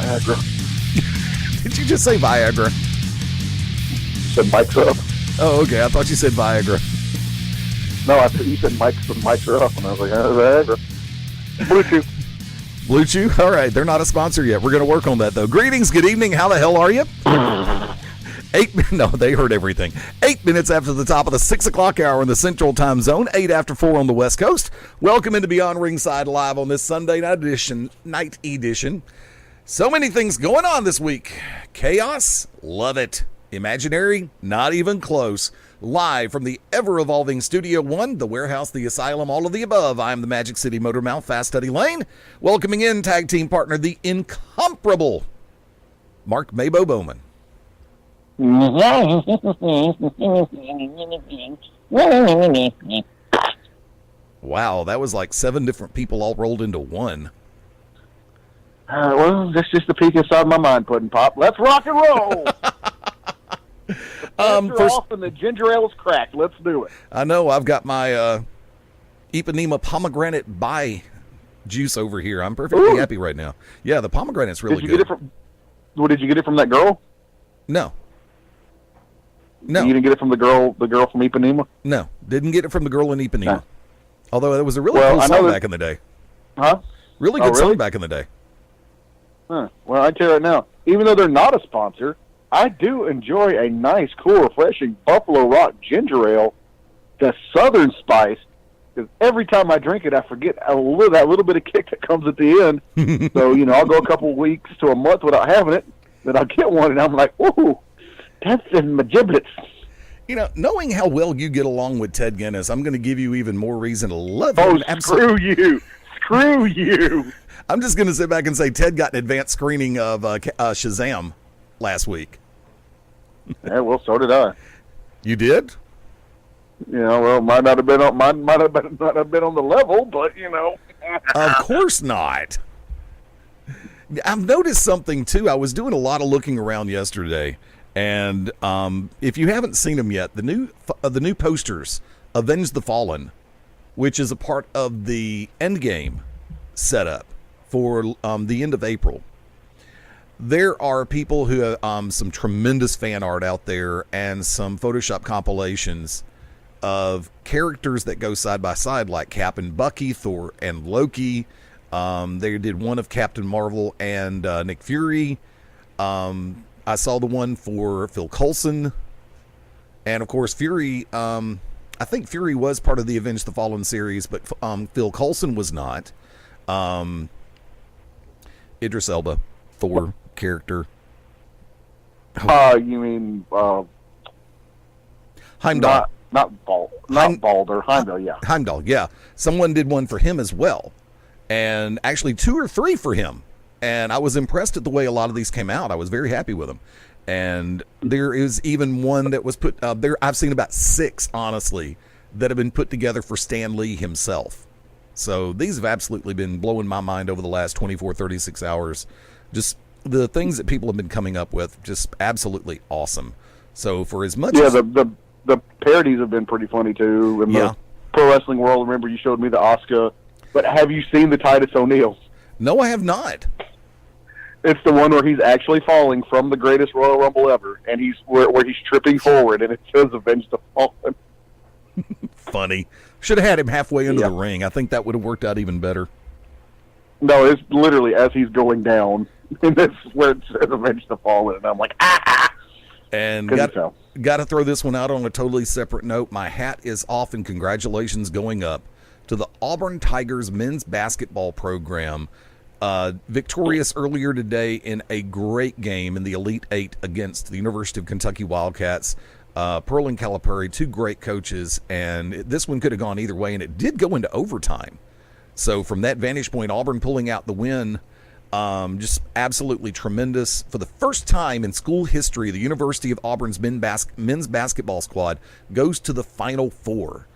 Viagra. Did you just say Viagra? Said mics up. Oh, okay. I thought you said Viagra. No, I thought you said mics are up, and I was like, Viagra. Bluetooth. Blue Chew? All right. They're not a sponsor yet. We're going to work on that, though. Greetings. Good evening. How the hell are you? No, they heard everything. 8 minutes after the top of the 6 o'clock hour in the Central Time Zone, 8 after 4 on the West Coast. Welcome into Beyond Ringside Live on this Sunday night edition. So many things going on this week. Chaos, love it. Imaginary, not even close. Live from the ever-evolving Studio One, the warehouse, the asylum, all of the above. I'm the Magic City Motor Mouth, Fast Eddie Layne. Welcoming in tag team partner, the incomparable Mark Mabo Bowman. Wow, that was like 7 different people all rolled into one. Well, that's just the peek inside my mind, Puddin' Pop. Let's rock and roll! Off and the ginger ale is cracked. Let's do it. I know. I've got my Ipanema pomegranate bai juice over here. I'm perfectly happy right now. Yeah, the pomegranate's really good. Did you get it from that girl? No. You didn't get it from the girl from Ipanema? No, didn't get it from the girl in Ipanema. No. Although it was a really cool song back in the day. Huh? Really good song back in the day. Huh. Well, I tell you right now, even though they're not a sponsor, I do enjoy a nice, cool, refreshing Buffalo Rock ginger ale, the Southern spice. Because every time I drink it, I forget that little bit of kick that comes at the end. So, I'll go a couple weeks to a month without having it, then I'll get one, and I'm like, ooh, that's in my giblets. Knowing how well you get along with Ted Guinness, I'm going to give you even more reason to love him. Oh, screw you. Screw you. I'm just going to sit back and say Ted got an advanced screening of Shazam last week. Yeah, well, so did I. You did? Might not have been on the level, but Of course not. I've noticed something too. I was doing a lot of looking around yesterday, and if you haven't seen them yet, the new posters, Avenge the Fallen, which is a part of the Endgame setup for the end of April. There are people who have some tremendous fan art out there and some Photoshop compilations of characters that go side by side, like Cap and Bucky, Thor and Loki. They did one of Captain Marvel and Nick Fury. I saw the one for Phil Coulson. And, of course, Fury, I think Fury was part of the Avenge the Fallen series, but Phil Coulson was not. Idris Elba, Thor character. You mean Heimdall? Not Balder. Heimdall, yeah. Heimdall, yeah. Someone did one for him as well, and actually 2 or 3 for him. And I was impressed at the way a lot of these came out. I was very happy with them. And there is even one that was put there. I've seen about 6, honestly, that have been put together for Stan Lee himself. So these have absolutely been blowing my mind over the last 24, 36 hours. Just the things that people have been coming up with, just absolutely awesome. So for as much as... the parodies have been pretty funny, too. In the pro wrestling world, remember you showed me the Asuka. But have you seen the Titus O'Neil? No, I have not. It's the one where he's actually falling from the greatest Royal Rumble ever, and he's where he's tripping forward, and it says Avenge the Fallen. Funny. Should have had him halfway into the ring. I think that would have worked out even better. No, it's literally as he's going down, and that's where it says Avenge the Fallen, and I'm like, ah! And got to throw this one out on a totally separate note. My hat is off, and congratulations going up to the Auburn Tigers men's basketball program. Victorious earlier today in a great game in the Elite Eight against the University of Kentucky Wildcats. Pearl and Calipari, 2 great coaches, and this one could have gone either way, and it did go into overtime. So from that vantage point, Auburn pulling out the win, just absolutely tremendous. For the first time in school history, the University of Auburn's men's basketball squad goes to the Final Four.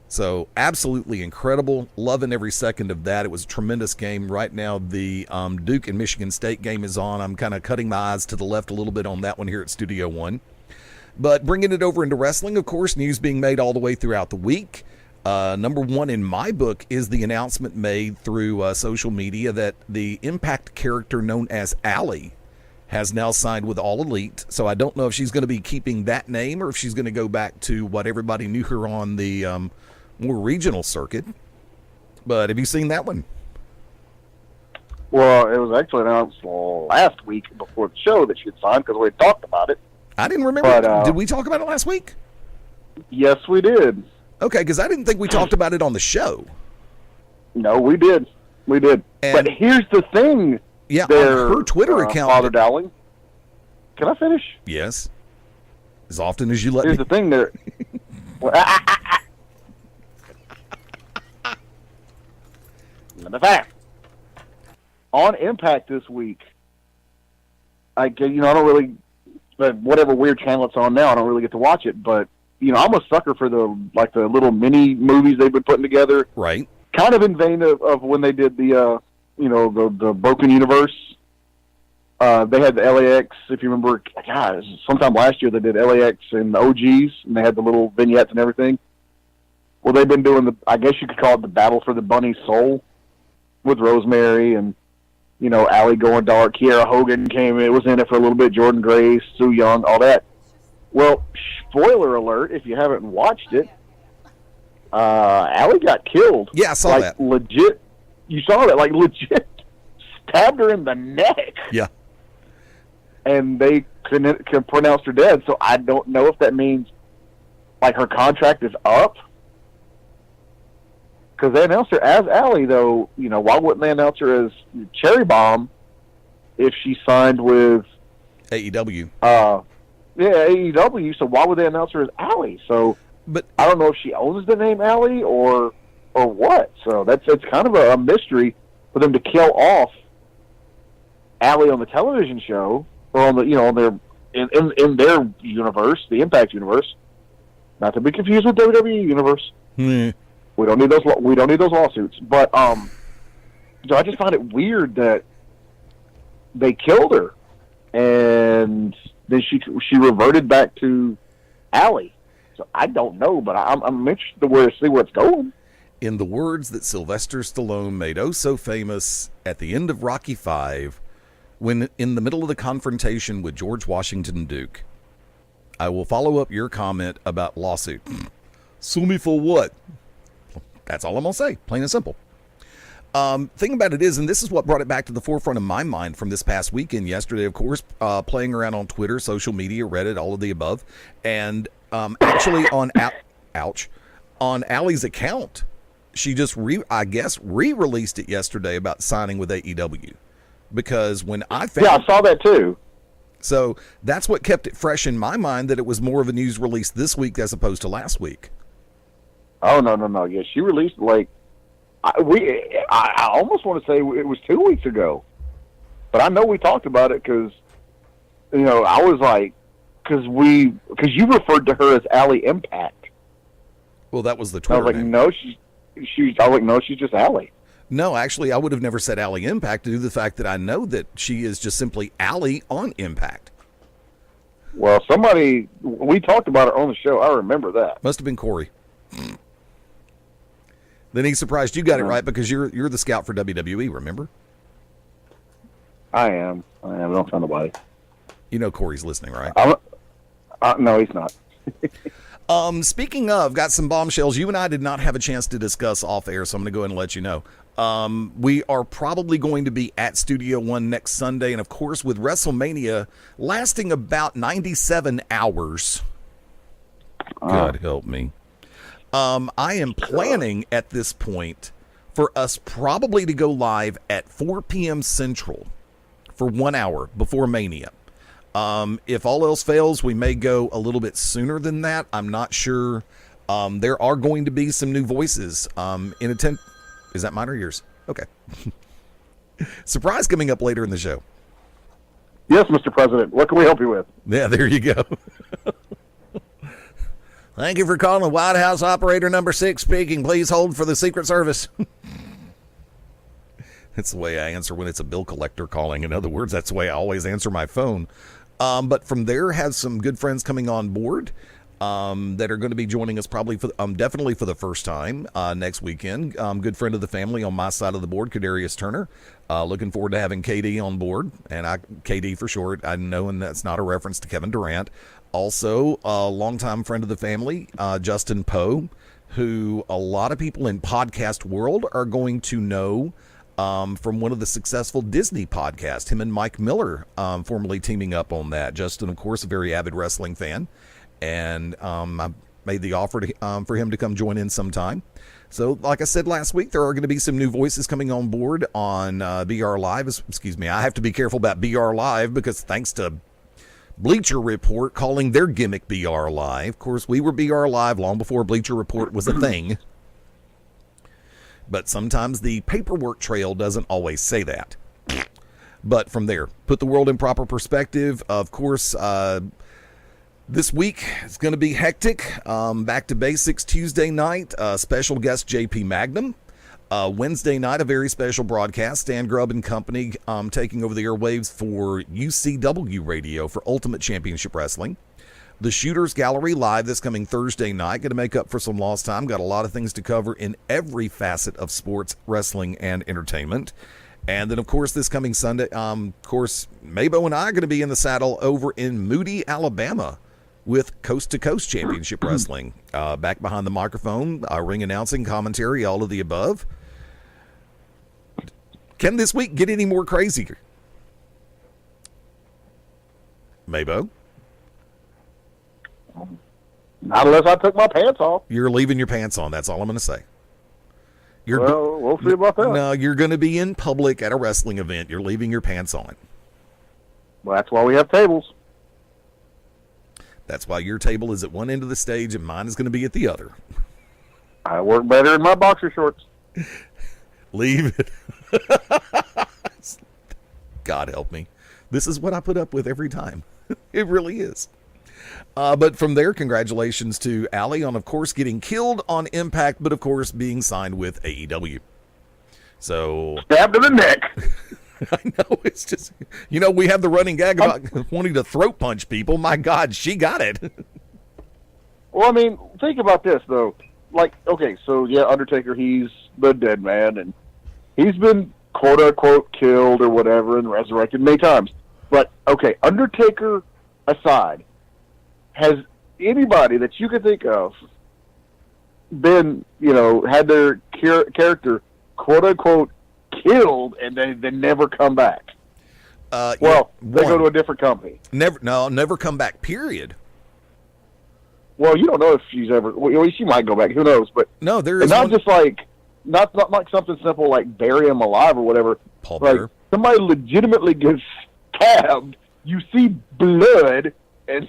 So absolutely incredible. Loving every second of that. It was a tremendous game. Right now, the Duke and Michigan State game is on. I'm kind of cutting my eyes to the left a little bit on that one here at Studio One. But bringing it over into wrestling, of course, news being made all the way throughout the week. Number one in my book is the announcement made through social media that the Impact character known as Allie has now signed with All Elite. So I don't know if she's going to be keeping that name or if she's going to go back to what everybody knew her on the more regional circuit. But have you seen that one? Well, it was actually announced last week before the show that she had signed because we had talked about it. I didn't remember. But, did we talk about it last week? Yes, we did. Okay, because I didn't think we talked about it on the show. No, we did. We did. And but here's the thing. Yeah, on her Twitter account. Father Dowling. Can I finish? Yes. As often as you let me. Here's the thing there. Let me finish. On Impact this week, I don't really, whatever weird channel it's on now, I don't really get to watch it, but, I'm a sucker for the little mini movies they've been putting together. Right. Kind of in vein of when they did the Broken Universe. They had the LAX, if you remember, sometime last year they did LAX and the OGs, and they had the little vignettes and everything. Well, they've been doing I guess you could call it the Battle for the Bunny Soul with Rosemary and, Allie going dark. Kiera Hogan was in it for a little bit. Jordan Grace, Sue Young, all that. Well, spoiler alert, if you haven't watched it, Allie got killed. Yeah, I saw that. Legit. You saw that, legit stabbed her in the neck. Yeah. And they couldn't pronounce her dead, so I don't know if that means, her contract is up. Because they announced her as Allie, though, why wouldn't they announce her as Cherry Bomb if she signed with AEW? AEW, so why would they announce her as Allie? So, but I don't know if she owns the name Allie or what. So it's kind of a mystery for them to kill off Allie on the television show or on the on their in their universe, the Impact universe, not to be confused with WWE universe. We don't need those. We don't need those lawsuits. But so I just find it weird that they killed her, and then she reverted back to Allie. So I don't know, but I'm interested to see where it's going. In the words that Sylvester Stallone made so famous at the end of Rocky V, when in the middle of the confrontation with George Washington Duke, I will follow up your comment about lawsuit. Sue me for what? That's all I'm going to say, plain and simple. Thing about it is, and this is what brought it back to the forefront of my mind from this past weekend, yesterday, of course, playing around on Twitter, social media, Reddit, all of the above, and actually on Allie's account, she just re-released it yesterday about signing with AEW, because when I found, I saw that too. So that's what kept it fresh in my mind, that it was more of a news release this week as opposed to last week. Oh no! Yeah, she released I almost want to say it was 2 weeks ago, but I know we talked about it because I was because you referred to her as Allie Impact. Well, that was the Twitter I was name. No, she's just Allie. No, actually, I would have never said Allie Impact due to the fact that I know that she is just simply Allie on Impact. Well, we talked about her on the show. I remember that. Must have been Corey. Then he's surprised you got it right because you're the scout for WWE, remember? I am. Don't tell nobody. You know Corey's listening, right? No, he's not. Speaking of, got some bombshells you and I did not have a chance to discuss off air, so I'm going to go ahead and let you know. We are probably going to be at Studio One next Sunday, and of course with WrestleMania lasting about 97 hours. God help me. I am planning at this point for us probably to go live at 4 p.m. Central for 1 hour before Mania. If all else fails, we may go a little bit sooner than that. I'm not sure. There are going to be some new voices in attend. Is that mine or yours? Okay. Surprise coming up later in the show. Yes, Mr. President. What can we help you with? Yeah, there you go. Thank you for calling White House operator number 6 speaking. Please hold for the Secret Service. That's the way I answer when it's a bill collector calling. In other words, that's the way I always answer my phone. But from there, have some good friends coming on board. that are going to be joining us probably definitely for the first time next weekend. Good friend of the family on my side of the board, Kadarius Turner. Looking forward to having KD on board, and KD for short. I know, and that's not a reference to Kevin Durant. Also, a longtime friend of the family, Justin Poe, who a lot of people in podcast world are going to know from one of the successful Disney podcasts. Him and Mike Miller formerly teaming up on that. Justin, of course, a very avid wrestling fan. And I made the offer for him to come join in sometime. So, like I said last week, there are going to be some new voices coming on board on BR Live. Excuse me, I have to be careful about BR Live because thanks to Bleacher Report calling their gimmick BR Live. Of course, we were BR Live long before Bleacher Report was a thing. But sometimes the paperwork trail doesn't always say that. But from there, put the world in proper perspective. Of course, this week is going to be hectic. Back to basics Tuesday night. Special guest JP Magnum. Wednesday night, a very special broadcast. Stan Grubb and company taking over the airwaves for UCW Radio for Ultimate Championship Wrestling. The Shooters Gallery live this coming Thursday night. Going to make up for some lost time. Got a lot of things to cover in every facet of sports, wrestling, and entertainment. And then, of course, this coming Sunday, of course, Mabo and I are going to be in the saddle over in Moody, Alabama, with Coast to Coast Championship Wrestling. Back behind the microphone, ring announcing, commentary, all of the above. Can this week get any more crazier? Mabo? Not unless I took my pants off. You're leaving your pants on. That's all I'm going to say. Well, we'll see about that. No, you're going to be in public at a wrestling event. You're leaving your pants on. Well, that's why we have tables. That's why your table is at one end of the stage and mine is going to be at the other. I work better in my boxer shorts. Leave it. God help me. This is what I put up with every time. It really is. But from there, congratulations to Allie on, of course, getting killed on Impact, but, of course, being signed with AEW. So stabbed in the neck. I know, it's just, we have the running gag about wanting to throat punch people. My God, she got it. Well, I mean, think about this, though. Like, okay, so, yeah, Undertaker, he's the dead man, and he's been, quote-unquote, killed or whatever and resurrected many times. But, okay, Undertaker aside, has anybody that you could think of been, had their character, quote-unquote, killed and they never come back? They go to a different company. Never come back, period. Well, you don't know if she's ever. Well, she might go back. Who knows? But no, there is not just like not like something simple like bury him alive or whatever. Paul like Bearer. Somebody legitimately gets stabbed. You see blood, and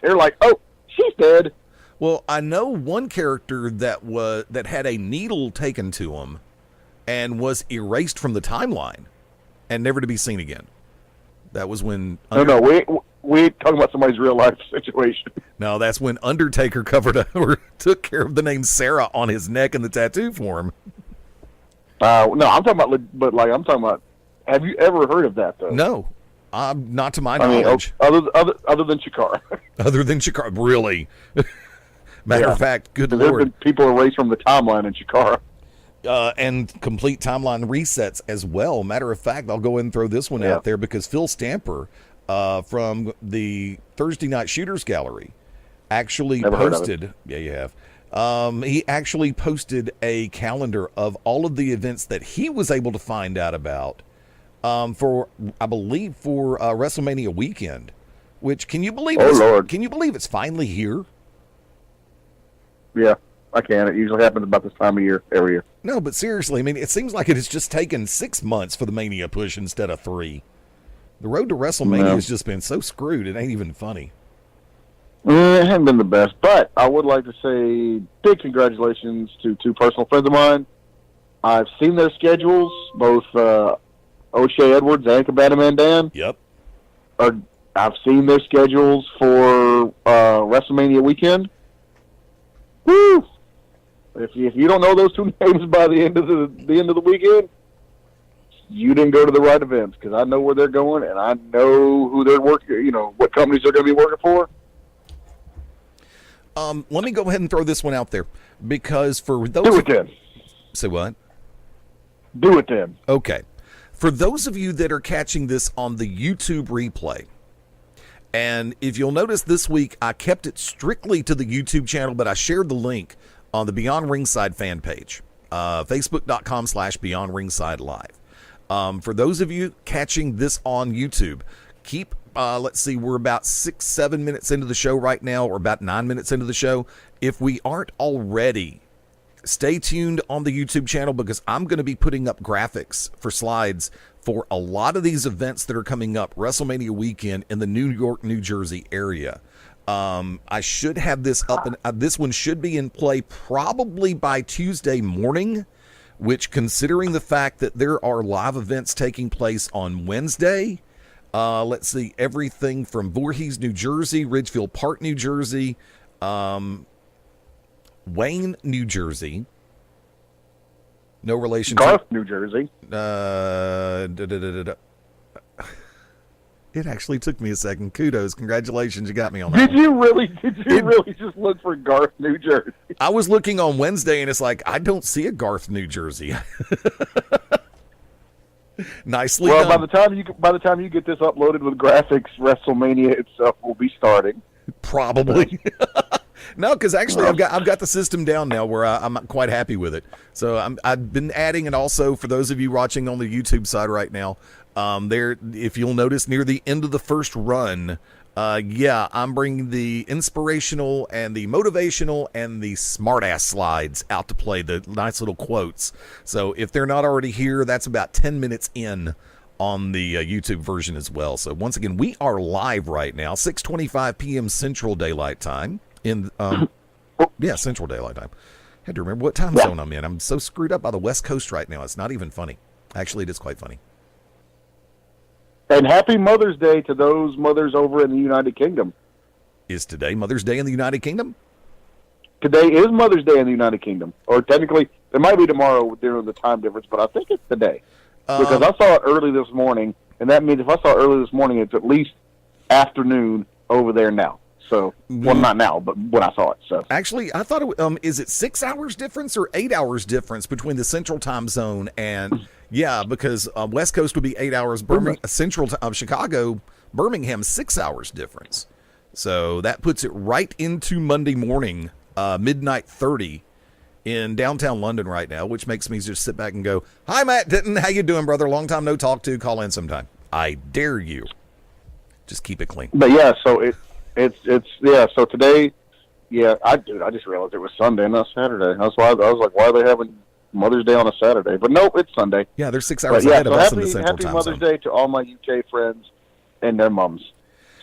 they're like, "Oh, she's dead." Well, I know one character that had a needle taken to him and was erased from the timeline and never to be seen again. That was when we ain't talking about somebody's real life situation. No, that's when Undertaker took care of the name Sarah on his neck in the tattoo form. No, I'm talking about. Have you ever heard of that though? No, not to my knowledge. Other than Chikara. Other than Chikara, really. Matter of fact, good There's Lord. been people erased from the timeline in Chikara. And complete timeline resets as well. Matter of fact, I'll go ahead and throw this one out there because Phil Stamper from the Thursday Night Shooters Gallery actually posted. Yeah, you have. He actually posted a calendar of all of the events that he was able to find out about for WrestleMania weekend. Which can you believe? Lord. Can you believe it's finally here? Yeah. I can. It usually happens about this time of year, every year. No, but seriously, I mean, it seems like it has just taken 6 months for the Mania push instead of 3. The road to WrestleMania has just been so screwed, it ain't even funny. It hasn't been the best, but I would like to say big congratulations to two personal friends of mine. I've seen their schedules, both O'Shea Edwards and Cabana Man Dan. Yep. I've seen their schedules for WrestleMania weekend. Woo! If you don't know those two names by the end of the weekend, you didn't go to the right events, because I know where they're going and I know who they're working. What companies they're going to be working for. Let me go ahead and throw this one out there because for those Do it then. say what? Do it then. Okay. For those of you that are catching this on the YouTube replay, and if you'll notice this week, I kept it strictly to the YouTube channel, but I shared the link on the Beyond Ringside fan page, facebook.com/Beyond Ringside Live. For those of you catching this on YouTube, keep, let's see, we're about 6-7 minutes into the show right now, or about 9 minutes into the show. If we aren't already, stay tuned on the YouTube channel because I'm going to be putting up graphics for slides for a lot of these events that are coming up WrestleMania weekend in the New York, New Jersey area. I should have this up, and this one should be in play probably by Tuesday morning, which, considering the fact that there are live events taking place on Wednesday, let's see, everything from Voorhees, New Jersey, Ridgefield Park, New Jersey, Wayne, New Jersey. No relation Garth, New Jersey. It actually took me a second. Kudos. Congratulations. You got me on that. Did you really just look for Garth, New Jersey? I was looking on Wednesday and it's like, I don't see a Garth, New Jersey. Nicely Well, done. by the time you get this uploaded with graphics, WrestleMania itself will be starting. Probably. No, because actually I've got the system down now where I'm quite happy with it. So I've been adding, and also for those of you watching on the YouTube side right now, there, if you'll notice near the end of the first run, I'm bringing the inspirational and the motivational and the smartass slides out to play, the nice little quotes. So if they're not already here, that's about 10 minutes in on the YouTube version as well. So once again, we are live right now, 6:25 p.m. Central Daylight Time. Central Daylight Time. Had to remember what time zone I'm in. I'm so screwed up by the West Coast right now. It's not even funny. Actually, it is quite funny. And happy Mother's Day to those mothers over in the United Kingdom. Is today Mother's Day in the United Kingdom? Today is Mother's Day in the United Kingdom. Or technically, it might be tomorrow during the time difference, but I think it's today. Because I saw it early this morning, and that means if I saw it early this morning, it's at least afternoon over there now. So, well, not now, but when I saw it. So actually, I thought it is it 6 hours difference or 8 hours difference between the Central Time Zone and because West Coast would be 8 hours. Central Chicago, Birmingham 6 hours difference. So that puts it right into Monday morning, midnight 30 in downtown London right now, which makes me just sit back and go, "Hi, Matt Denton, how you doing, brother? Long time no talk to. Call in sometime. I dare you. Just keep it clean." But yeah, so so today, I just realized it was Sunday, not Saturday. That's why I was like, why are they having Mother's Day on a Saturday? But nope, it's Sunday. Yeah, they're 6 hours ahead of us in the Central happy Time Mother's Zone. Day to all my UK friends and their mums.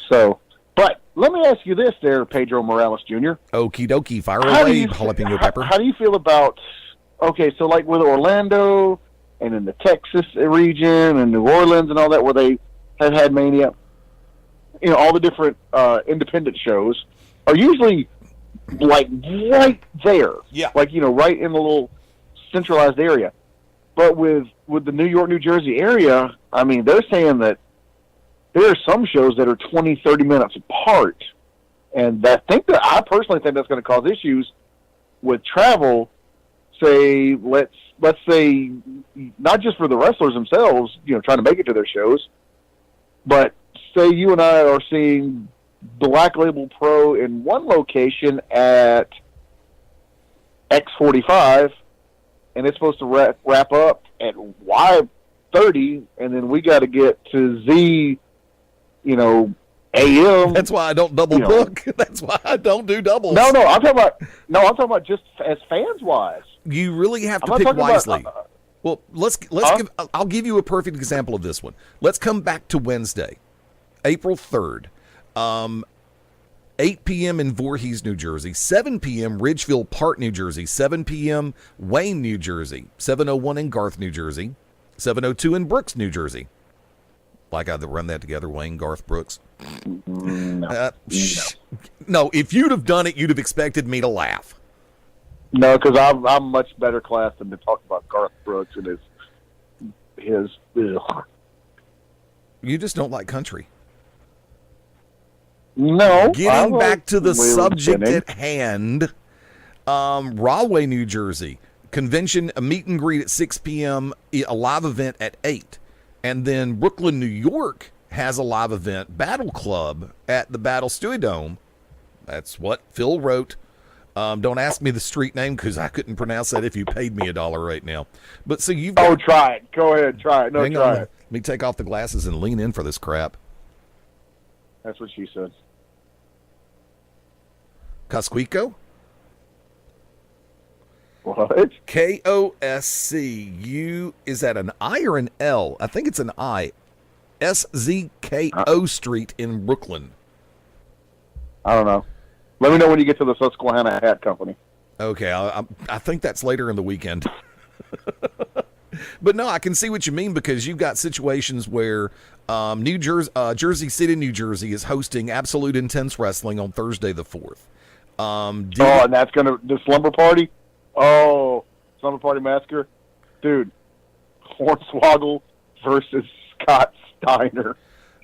So, but let me ask you this there, Pedro Morales Jr. Okie dokie, fire away, jalapeno pepper. How do you feel about, so like with Orlando and in the Texas region and New Orleans and all that, where they have had Mania, all the different independent shows are usually like right there. Yeah. Like, right in the little centralized area. But with the New York, New Jersey area, I mean, they're saying that there are some shows that are 20, 30 minutes apart. And I personally think that's going to cause issues with travel. Say, let's say, not just for the wrestlers themselves, trying to make it to their shows, but say you and I are seeing Black Label Pro in one location at X45, and it's supposed to wrap up at Y30, and then we got to get to Z, AM. That's why I don't double book. That's why I don't do doubles. No, I'm talking about just as fans wise. You really have to pick wisely. Well, I'll give you a perfect example of this one. Let's come back to Wednesday, April 3rd. 8 p.m. in Voorhees, New Jersey, 7 p.m. Ridgefield Park, New Jersey, 7 p.m. Wayne, New Jersey, 7:01 in Garth, New Jersey, 7:02 in Brooks, New Jersey. Like I'd run that together, Wayne, Garth, Brooks. No. No, if you'd have done it, you'd have expected me to laugh. No, because I'm much better class than to talk about Garth Brooks and his. You just don't like country. No. Getting back to the we were subject kidding. at hand, Rahway, New Jersey, convention, a meet and greet at 6 p.m., a live event at 8. And then Brooklyn, New York has a live event, Battle Club, at the Battle Stewie Dome. That's what Phil wrote. Don't ask me the street name because I couldn't pronounce that if you paid me $1 right now. But so you've got... Oh, try it. Go ahead. Try it. No, Hang try on. it. Let me take off the glasses and lean in for this crap. That's what she said. Cosquico? What? K-O-S-C-U. Is that an I or an L? I think it's an I. S-Z-K-O Street in Brooklyn. I don't know. Let me know when you get to the Susquehanna Hat Company. Okay, I think that's later in the weekend. But no, I can see what you mean because you've got situations where Jersey City, New Jersey is hosting Absolute Intense Wrestling on Thursday the 4th. And that's the Slumber Party? Oh, Slumber Party Massacre? Dude, Hornswoggle versus Scott Steiner.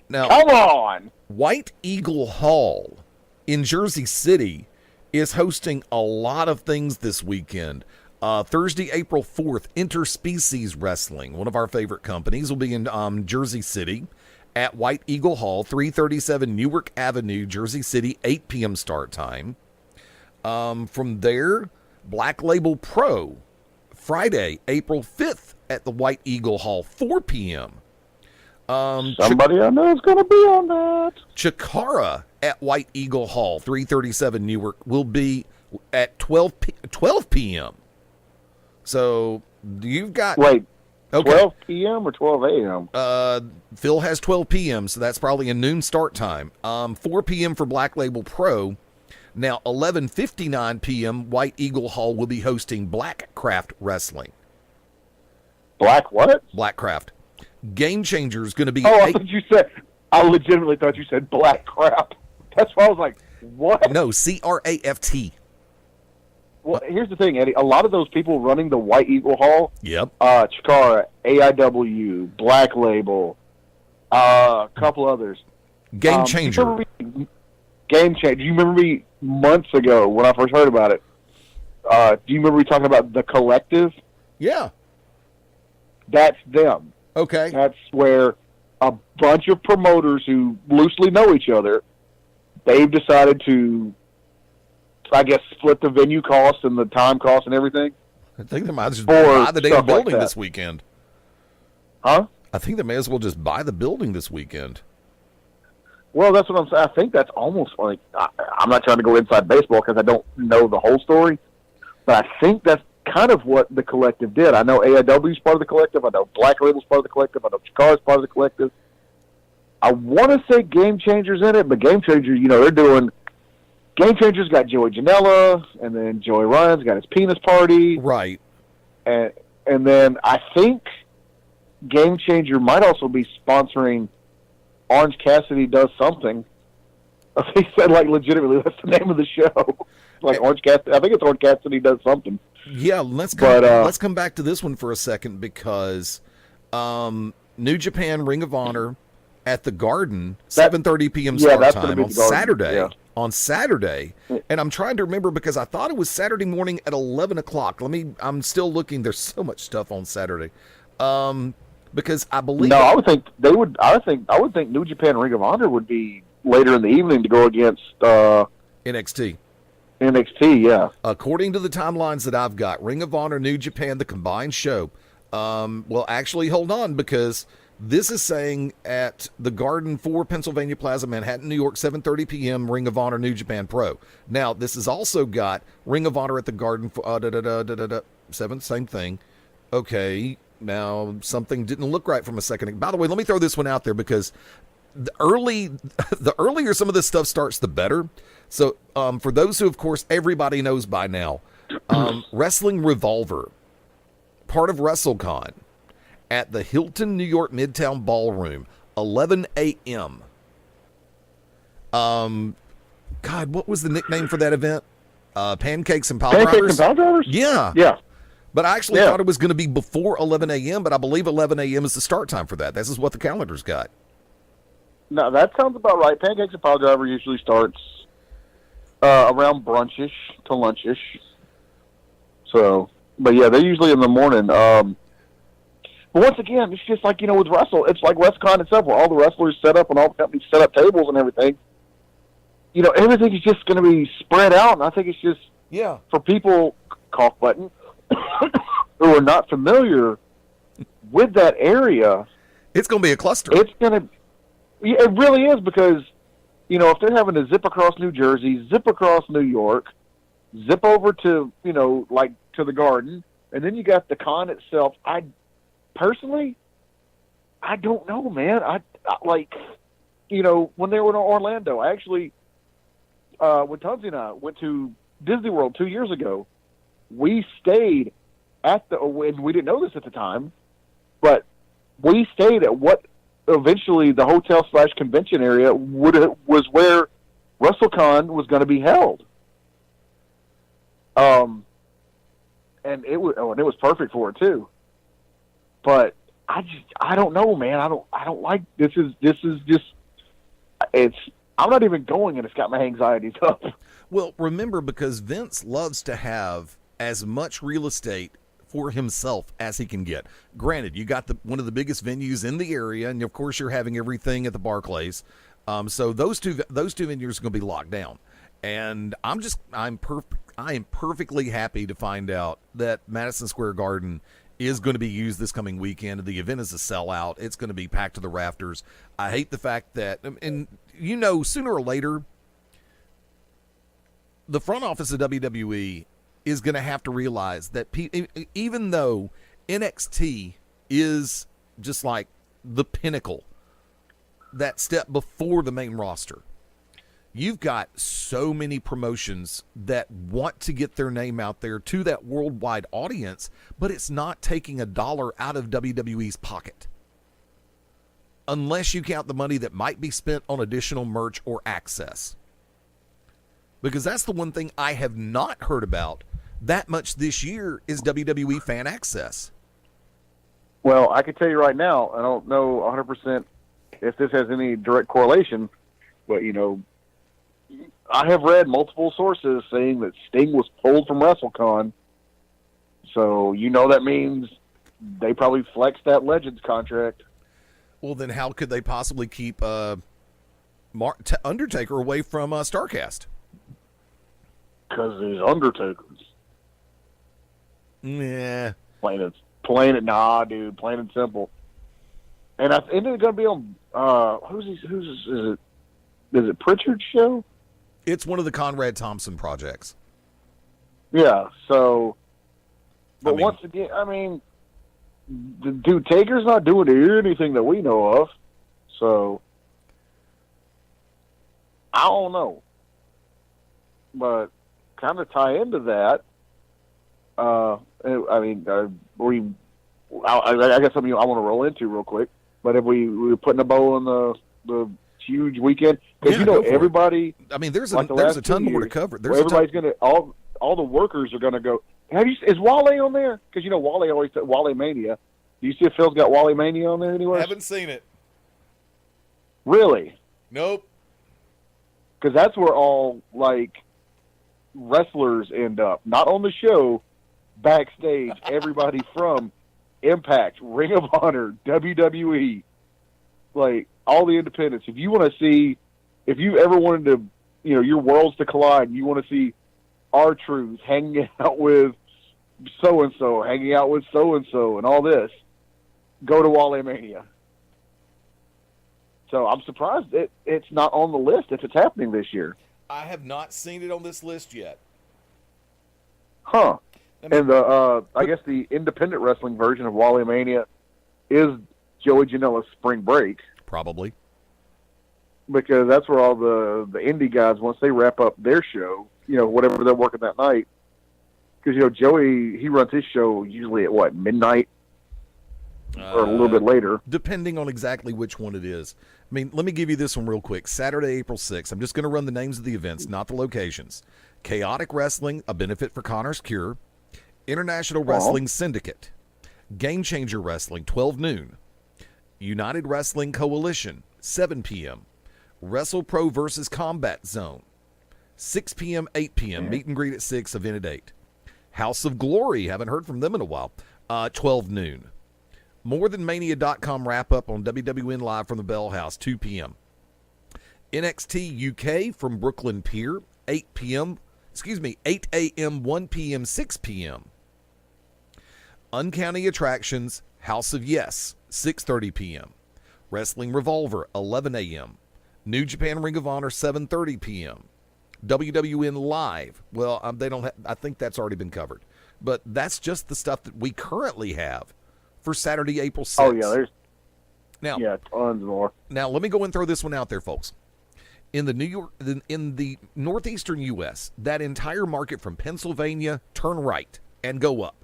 Now, come on! White Eagle Hall in Jersey City is hosting a lot of things this weekend. Thursday, April 4th, Interspecies Wrestling, one of our favorite companies, will be in Jersey City at White Eagle Hall, 337 Newark Avenue, Jersey City, 8 p.m. start time. From there, Black Label Pro, Friday, April 5th at the White Eagle Hall, 4 p.m. Somebody I know is going to be on that. Chikara at White Eagle Hall, 337 Newark, will be at 12 p.m. So you've got... Wait, okay. 12 p.m. or 12 a.m.? Phil has 12 p.m., so that's probably a noon start time. 4 p.m. for Black Label Pro. Now, 11:59 p.m., White Eagle Hall will be hosting Blackcraft Wrestling. Black what? Blackcraft. Game Changer is going to be... I legitimately thought you said black crap. That's why I was like, what? No, C-R-A-F-T. Well, here's the thing, Eddie. A lot of those people running the White Eagle Hall, Yep. Chikara, AIW, Black Label, a couple others. Game Changer. Game Changer. Do you remember me months ago when I first heard about it? Do you remember me talking about The Collective? Yeah. That's them. Okay. That's where a bunch of promoters who loosely know each other, they've decided to, I guess, split the venue cost and the time cost and everything. I think they might just buy the damn building like this weekend. Huh? I think they may as well just buy the building this weekend. Well, that's what I'm saying. I think that's almost like, I'm not trying to go inside baseball because I don't know the whole story, but I think that's kind of what the Collective did. I know AIW is part of the Collective. I know Black Label's part of the Collective. I know Chikara's part of the Collective. I want to say Game Changer's in it, but Game Changer, they're doing... Game Changer's got Joey Janela, and then Joey Ryan's got his penis party. Right. And then I think Game Changer might also be sponsoring Orange Cassidy Does Something. He said, legitimately, that's the name of the show. Orange Cassidy, I think it's Orange Cassidy Does Something. Yeah, let's come back to this one for a second because New Japan Ring of Honor at the Garden, 7:30 p.m. start time on Saturday. Yeah. On Saturday, and I'm trying to remember because I thought it was Saturday morning at 11 o'clock. I'm still looking. There's so much stuff on Saturday. Because I believe... No, I would think they would... I would think New Japan Ring of Honor would be later in the evening to go against... NXT. NXT, yeah. According to the timelines that I've got, Ring of Honor, New Japan, the combined show. Well, actually, hold on, because this is saying at the Garden 4, Pennsylvania Plaza, Manhattan, New York, 7:30 p.m., Ring of Honor, New Japan Pro. Now, this has also got Ring of Honor at the Garden... 7, same thing. Okay... Now, something didn't look right from a second. By the way, let me throw this one out there because the earlier some of this stuff starts, the better. So, for those who, of course, everybody knows by now, Wrestling Revolver, part of WrestleCon, at the Hilton, New York Midtown Ballroom, 11 a.m. God, what was the nickname for that event? Pancakes and Pile Drivers? Pancakes and Pile Drivers? Yeah. Yeah. But I actually thought it was going to be before 11 a.m., but I believe 11 a.m. is the start time for that. This is what the calendar's got. No, that sounds about right. Pancakes and Piledriver usually starts around brunchish to lunchish. So, but yeah, they're usually in the morning. But once again, it's just like, with it's like WrestleCon itself, where all the wrestlers set up and all the companies set up tables and everything. Everything is just going to be spread out, and I think it's just for people, cough button, who are not familiar with that area. It's going to be a cluster. It's going to. Yeah, it really is, because, if they're having to zip across New Jersey, zip across New York, zip over to, to the Garden, and then you got the con itself. Personally, I don't know, man. I when they were in Orlando, I actually, when Tunsy and I went to Disney World 2 years ago, we stayed and we didn't know this at the time, but we stayed at what eventually the hotel/convention area was where WrestleCon was going to be held. And it was perfect for it too. But I don't know, man. I don't like this. Is just I'm not even going, and it's got my anxieties up. Well, remember, because Vince loves to have as much real estate for himself as he can get. Granted, you got one of the biggest venues in the area, and of course you're having everything at the Barclays. So those two venues are going to be locked down. And I am perfectly happy to find out that Madison Square Garden is going to be used this coming weekend. The event is a sellout. It's going to be packed to the rafters. I hate the fact that, and sooner or later, the front office of WWE is going to have to realize that even though NXT is just like the pinnacle, that step before the main roster, you've got so many promotions that want to get their name out there to that worldwide audience, but it's not taking a dollar out of WWE's pocket. Unless you count the money that might be spent on additional merch or access. Because that's the one thing I have not heard about that much this year is WWE fan access. Well, I can tell you right now, I don't know 100% if this has any direct correlation, but, I have read multiple sources saying that Sting was pulled from WrestleCon. So, that means they probably flexed that Legends contract. Well, then how could they possibly keep Undertaker away from StarCast? Because he's Undertakers. Yeah. Plain and nah, dude. Plain and simple. And isn't it going to be on? Is it Pritchard's show? It's one of the Conrad Thompson projects. Yeah. So, but once again, dude, Taker's not doing anything that we know of. So, I don't know. But kind of tie into that. I guess something I want to roll into real quick. But if we putting a bow on the huge weekend, because everybody. There's a ton more to cover. Everybody's gonna all the workers are gonna go. Is Wale on there? Because Wale always said Wale Mania. Do you see if Phil's got Wale Mania on there anywhere? Haven't seen it. Really? Nope. Because that's where all wrestlers end up, not on the show, backstage. Everybody from Impact, Ring of Honor, WWE, all the independents. If you want to see, if you ever wanted to, your worlds to collide, and you want to see R-Truth hanging out with so-and-so, hanging out with so-and-so, and all this, go to Wale Mania. So I'm surprised it's not on the list if it's happening this year. I have not seen it on this list yet. Huh. And I guess the independent wrestling version of Wale Mania is Joey Janela's Spring Break. Probably. Because that's where all the indie guys, once they wrap up their show, whatever they're working that night. Because, Joey, he runs his show usually at, midnight? Or a little bit later. Depending on exactly which one it is. Let me give you this one real quick. Saturday, April 6th. I'm just going to run the names of the events, not the locations. Chaotic Wrestling, a benefit for Connor's Cure. International Wrestling Syndicate. Game Changer Wrestling, 12 noon. United Wrestling Coalition, 7 p.m. WrestlePro versus Combat Zone, 6 p.m., 8 p.m. Meet and greet at 6, event at 8. House of Glory, haven't heard from them in a while, 12 noon. MoreThanMania.com wrap-up on WWN Live from the Bell House, 2 p.m. NXT UK from Brooklyn Pier, 8 a.m., 1 p.m., 6 p.m. Uncanny Attractions, House of Yes, 6:30 p.m. Wrestling Revolver, 11 a.m. New Japan Ring of Honor, 7:30 p.m. WWN Live, well, they don't have, I think that's already been covered. But that's just the stuff that we currently have for Saturday, April 6th. Oh, yeah, there's tons more. Now, let me go and throw this one out there, folks. In the northeastern U.S., that entire market from Pennsylvania, turn right and go up.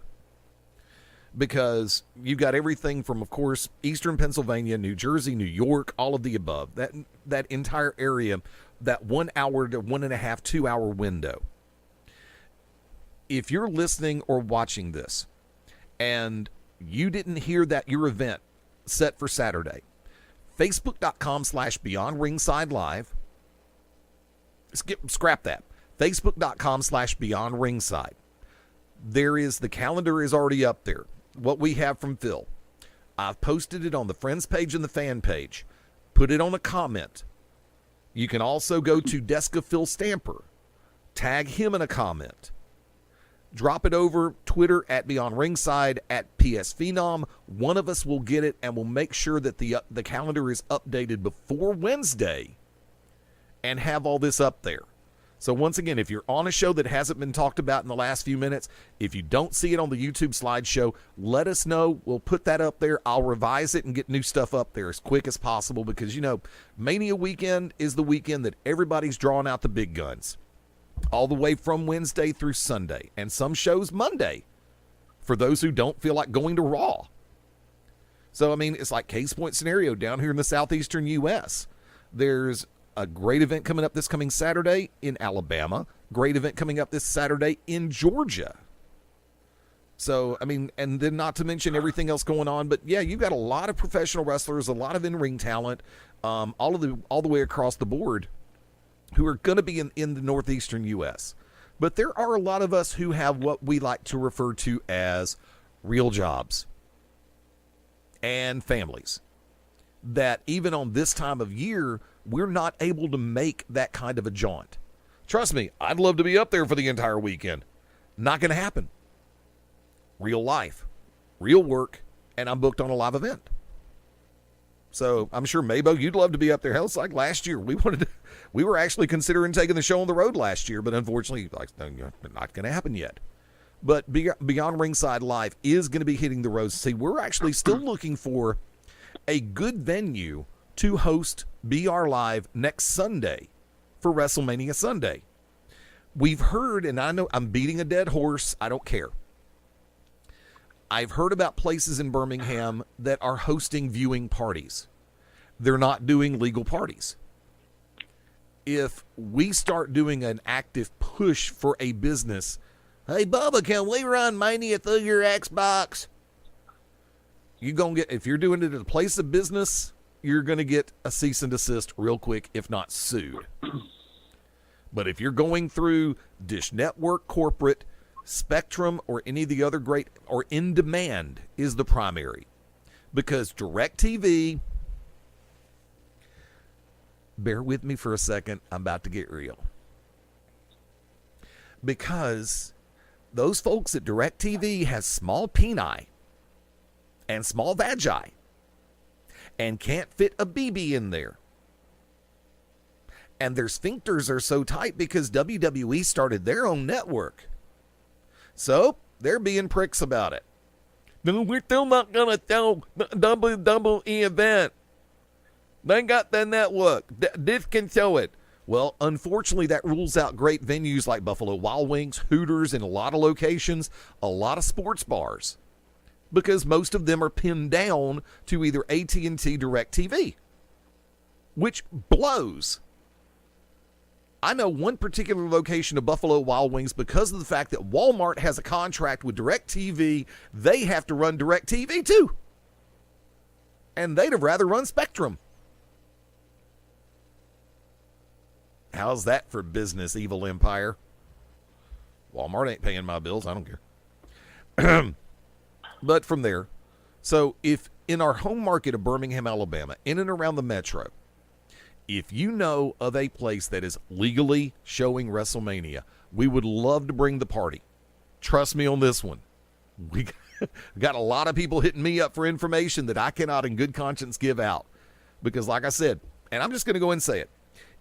Because you've got everything from, of course, eastern Pennsylvania, New Jersey, New York, all of the above. That entire area, that 1 hour to 1.5, 2 hour window. If you're listening or watching this and you didn't hear that your event set for Saturday, Facebook.com/Beyond Ringside Live. Scrap that. Facebook.com/Beyond Ringside. The calendar is already up there. What we have from Phil. I've posted it on the friends page and the fan page. Put it on a comment. You can also go to Desk of Phil Stamper. Tag him in a comment. Drop it over Twitter at Beyond Ringside, at PS Phenom. One of us will get it, and we'll make sure that the calendar is updated before Wednesday and have all this up there. So once again, if you're on a show that hasn't been talked about in the last few minutes, if you don't see it on the YouTube slideshow, let us know. We'll put that up there. I'll revise it and get new stuff up there as quick as possible because, you know, Mania weekend is the weekend that everybody's drawing out the big guns. All the way from Wednesday through Sunday, and some shows Monday for those who don't feel like going to Raw. So, I mean, it's like case point scenario down here in the southeastern U.S. There's a great event coming up this coming Saturday in Alabama, great event coming up this Saturday in Georgia. So, I mean, and then not to mention everything else going on, but yeah, you've got a lot of professional wrestlers, a lot of in-ring talent, all the way across the board, who are going to be in the northeastern U.S. But there are a lot of us who have what we like to refer to as real jobs and families that even on this time of year, we're not able to make that kind of a jaunt. Trust me, I'd love to be up there for the entire weekend. Not going to happen. Real life, real work, and I'm booked on a live event. So I'm sure, Mabo, you'd love to be up there. Hell, it's like last year. We were actually considering taking the show on the road last year, but unfortunately, not going to happen yet. But Beyond Ringside Live is going to be hitting the road. See, we're actually still looking for a good venue to host BR Live next Sunday for WrestleMania Sunday. We've heard, and I know I'm beating a dead horse. I don't care. I've heard about places in Birmingham that are hosting viewing parties. They're not doing legal parties. If we start doing an active push for a business, hey, Bubba, can we run Mania through your Xbox? You're gonna get, if you're doing it at a place of business, you're going to get a cease and desist real quick, if not sued. But if you're going through Dish Network, corporate, Spectrum, or any of the other great, or In Demand is the primary. Because DirecTV, bear with me for a second, I'm about to get real. Because those folks at DirecTV has small peni and small vagi and can't fit a BB in there. And their sphincters are so tight because WWE started their own network. So, they're being pricks about it. No, we're still not going to tell the WWE event. They got the network. This can show it. Well, unfortunately, that rules out great venues like Buffalo Wild Wings, Hooters, in a lot of locations, a lot of sports bars, because most of them are pinned down to either AT&T DirecTV, which blows. I know one particular location of Buffalo Wild Wings because of the fact that Walmart has a contract with DirecTV. They have to run DirecTV too. And they'd have rather run Spectrum. How's that for business, evil empire? Walmart ain't paying my bills. I don't care. But from there, so if in our home market of Birmingham, Alabama, in and around the metro, if you know of a place that is legally showing WrestleMania, we would love to bring the party. Trust me on this one. We got a lot of people hitting me up for information that I cannot in good conscience give out. Because like I said, and I'm just going to go and say it,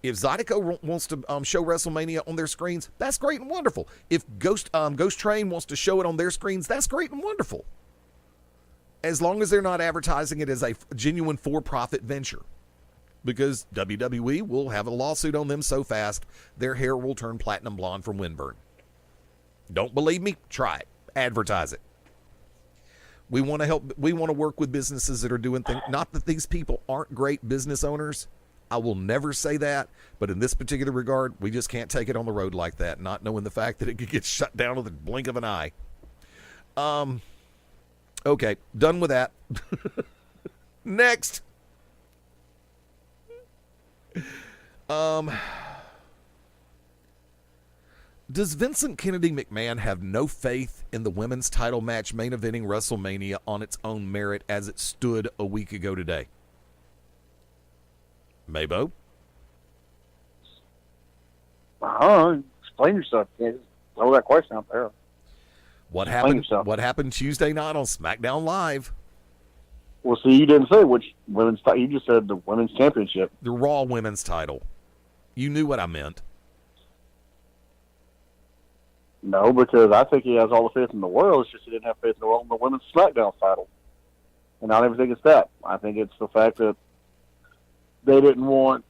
if Zydeco wants to show WrestleMania on their screens, that's great and wonderful. If Ghost Train wants to show it on their screens, that's great and wonderful. As long as they're not advertising it as a genuine for-profit venture. Because WWE will have a lawsuit on them so fast, their hair will turn platinum blonde from windburn. Don't believe me? Try it. Advertise it. We want to help. We want to work with businesses that are doing things. Not that these people aren't great business owners. I will never say that. But in this particular regard, we just can't take it on the road like that, not knowing the fact that it could get shut down with the blink of an eye. Okay, done with that. Next. Does Vincent Kennedy McMahon have no faith in the women's title match main eventing WrestleMania on its own merit as it stood a week ago today? Maybo? Explain yourself. You can't just throw that question out there. What happened Tuesday night on SmackDown Live? Well, see, you didn't say which women's title. You just said the women's championship. The Raw women's title. You knew what I meant. No, because I think he has all the faith in the world. It's just he didn't have faith in the world in the women's SmackDown title. And I don't even think it's that. I think it's the fact that they didn't want,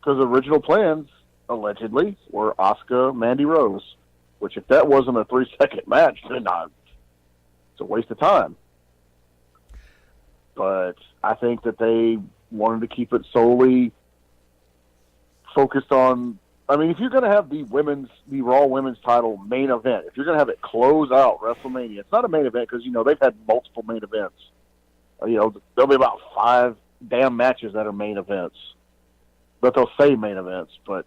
because the original plans, allegedly, were Asuka, Mandy Rose, which if that wasn't a 3-second match, then it's a waste of time. But I think that they wanted to keep it solely focused on, I mean, if you're going to have the Raw women's title main event, if you're going to have it close out WrestleMania, it's not a main event because, they've had multiple main events. There'll be about 5 damn matches that are main events. But they'll say main events. But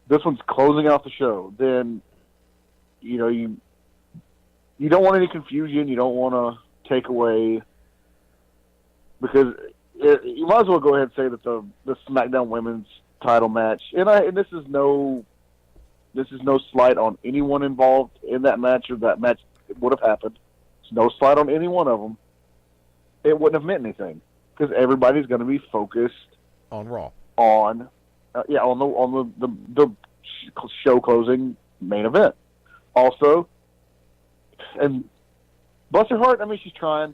this one's closing out the show. Then, you don't want any confusion. You don't want to take away, because you might as well go ahead and say that the SmackDown women's title match, and this is no slight on anyone involved in that match, or that match would have happened. It's no slight on any one of them. It wouldn't have meant anything because everybody's going to be focused on Raw, on the show closing main event. Also, and bless her heart, I mean, she's trying.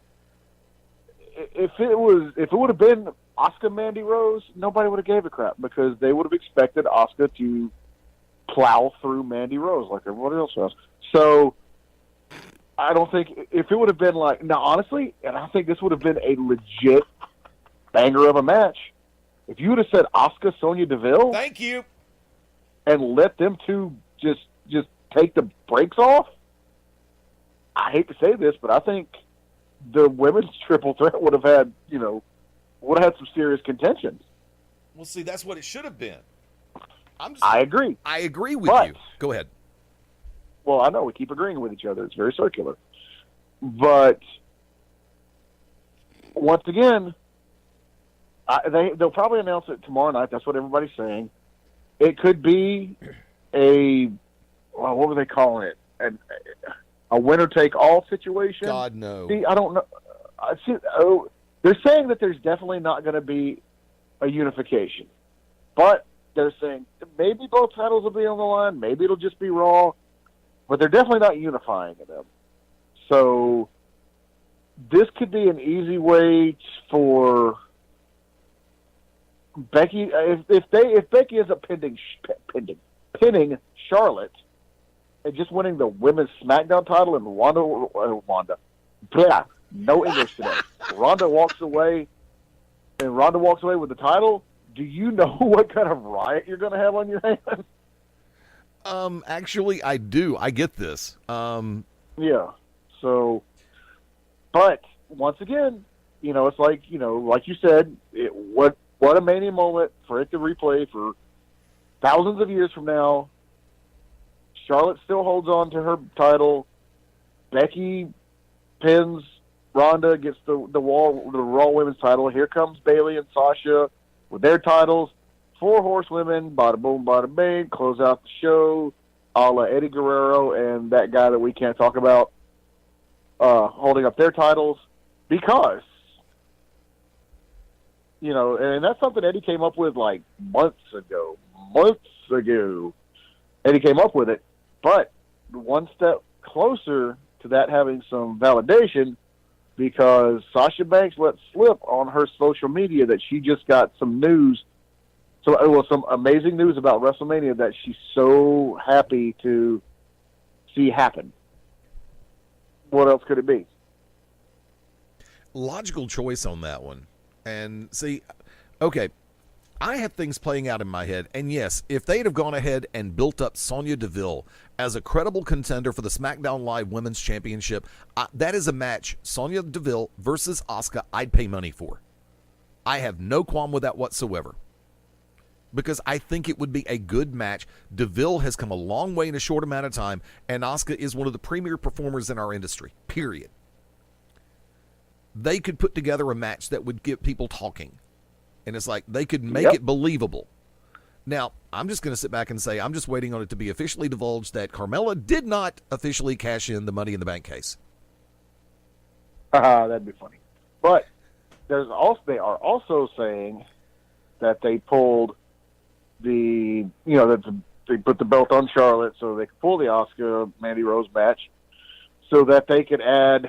If it would have been Asuka Mandy Rose, nobody would have gave a crap because they would have expected Asuka to plow through Mandy Rose like everybody else does. So I don't think if it would have been like, now honestly, and I think this would have been a legit banger of a match. If you would have said Asuka, Sonya Deville, thank you, and let them two just take the brakes off, I hate to say this, but I think the women's triple threat would have had, some serious contention. Well, see, that's what it should have been. I agree. I agree with you. Go ahead. Well, I know we keep agreeing with each other. It's very circular. But once again, they'll probably announce it tomorrow night. That's what everybody's saying. It could be what were they calling it? A winner-take-all situation? God, no. See, I don't know. They're saying that there's definitely not going to be a unification. But they're saying maybe both titles will be on the line. Maybe it'll just be Raw. But they're definitely not unifying them. So this could be an easy way for Becky. If Becky ends up pinning Charlotte and just winning the women's SmackDown title, and no English today. Ronda walks away with the title. Do you know what kind of riot you're going to have on your hands? Actually, I do. I get this. Yeah. So, but once again, it's like, like you said, what a Mania moment for it to replay for thousands of years from now. Charlotte still holds on to her title. Becky pins Ronda, gets the Raw Women's title. Here comes Bayley and Sasha with their titles. 4 horsewomen, bada boom, bada bang, close out the show, a la Eddie Guerrero and that guy that we can't talk about, holding up their titles because, and that's something Eddie came up with like months ago. Eddie came up with it, but one step closer to that having some validation because Sasha Banks let slip on her social media that she just got some news. So it was some amazing news about WrestleMania that she's so happy to see happen. What else could it be? Logical choice on that one. And see, okay, I have things playing out in my head. And yes, if they'd have gone ahead and built up Sonya Deville as a credible contender for the SmackDown Live Women's Championship, that is a match, Sonya Deville versus Asuka, I'd pay money for. I have no qualm with that whatsoever. Because I think it would be a good match. Deville has come a long way in a short amount of time, and Asuka is one of the premier performers in our industry, period. They could put together a match that would get people talking. And it's like they could make it believable. Now, I'm just going to sit back and say I'm just waiting on it to be officially divulged that Carmella did not officially cash in the Money in the Bank case. That'd be funny. But they are also saying that they pulled they put the belt on Charlotte so they could pull the Asuka Mandy Rose match so that they could add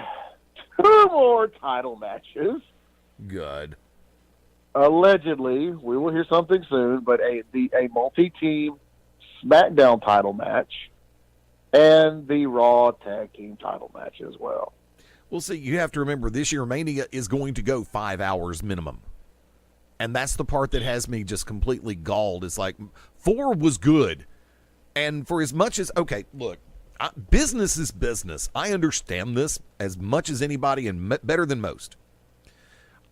2 more title matches. Good. Allegedly, we will hear something soon, but a multi-team SmackDown title match and the Raw Tag Team title match as well. Well, see, you have to remember this year Mania is going to go 5 hours minimum. And that's the part that has me just completely galled. It's like 4 was good. And for as much as, okay, look, business is business. I understand this as much as anybody and better than most.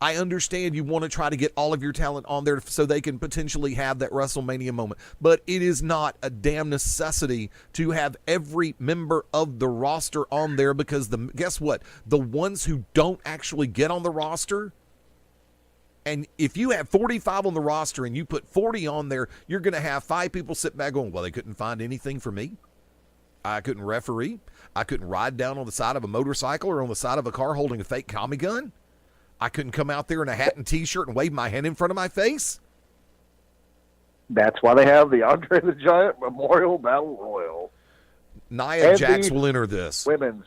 I understand you want to try to get all of your talent on there so they can potentially have that WrestleMania moment. But it is not a damn necessity to have every member of the roster on there because guess what? The ones who don't actually get on the roster, and if you have 45 on the roster and you put 40 on there, you're going to have 5 people sit back going, well, they couldn't find anything for me. I couldn't referee. I couldn't ride down on the side of a motorcycle or on the side of a car holding a fake Tommy gun. I couldn't come out there in a hat and T-shirt and wave my hand in front of my face. That's why they have the Andre the Giant Memorial Battle Royal. Nia Jax will enter this. The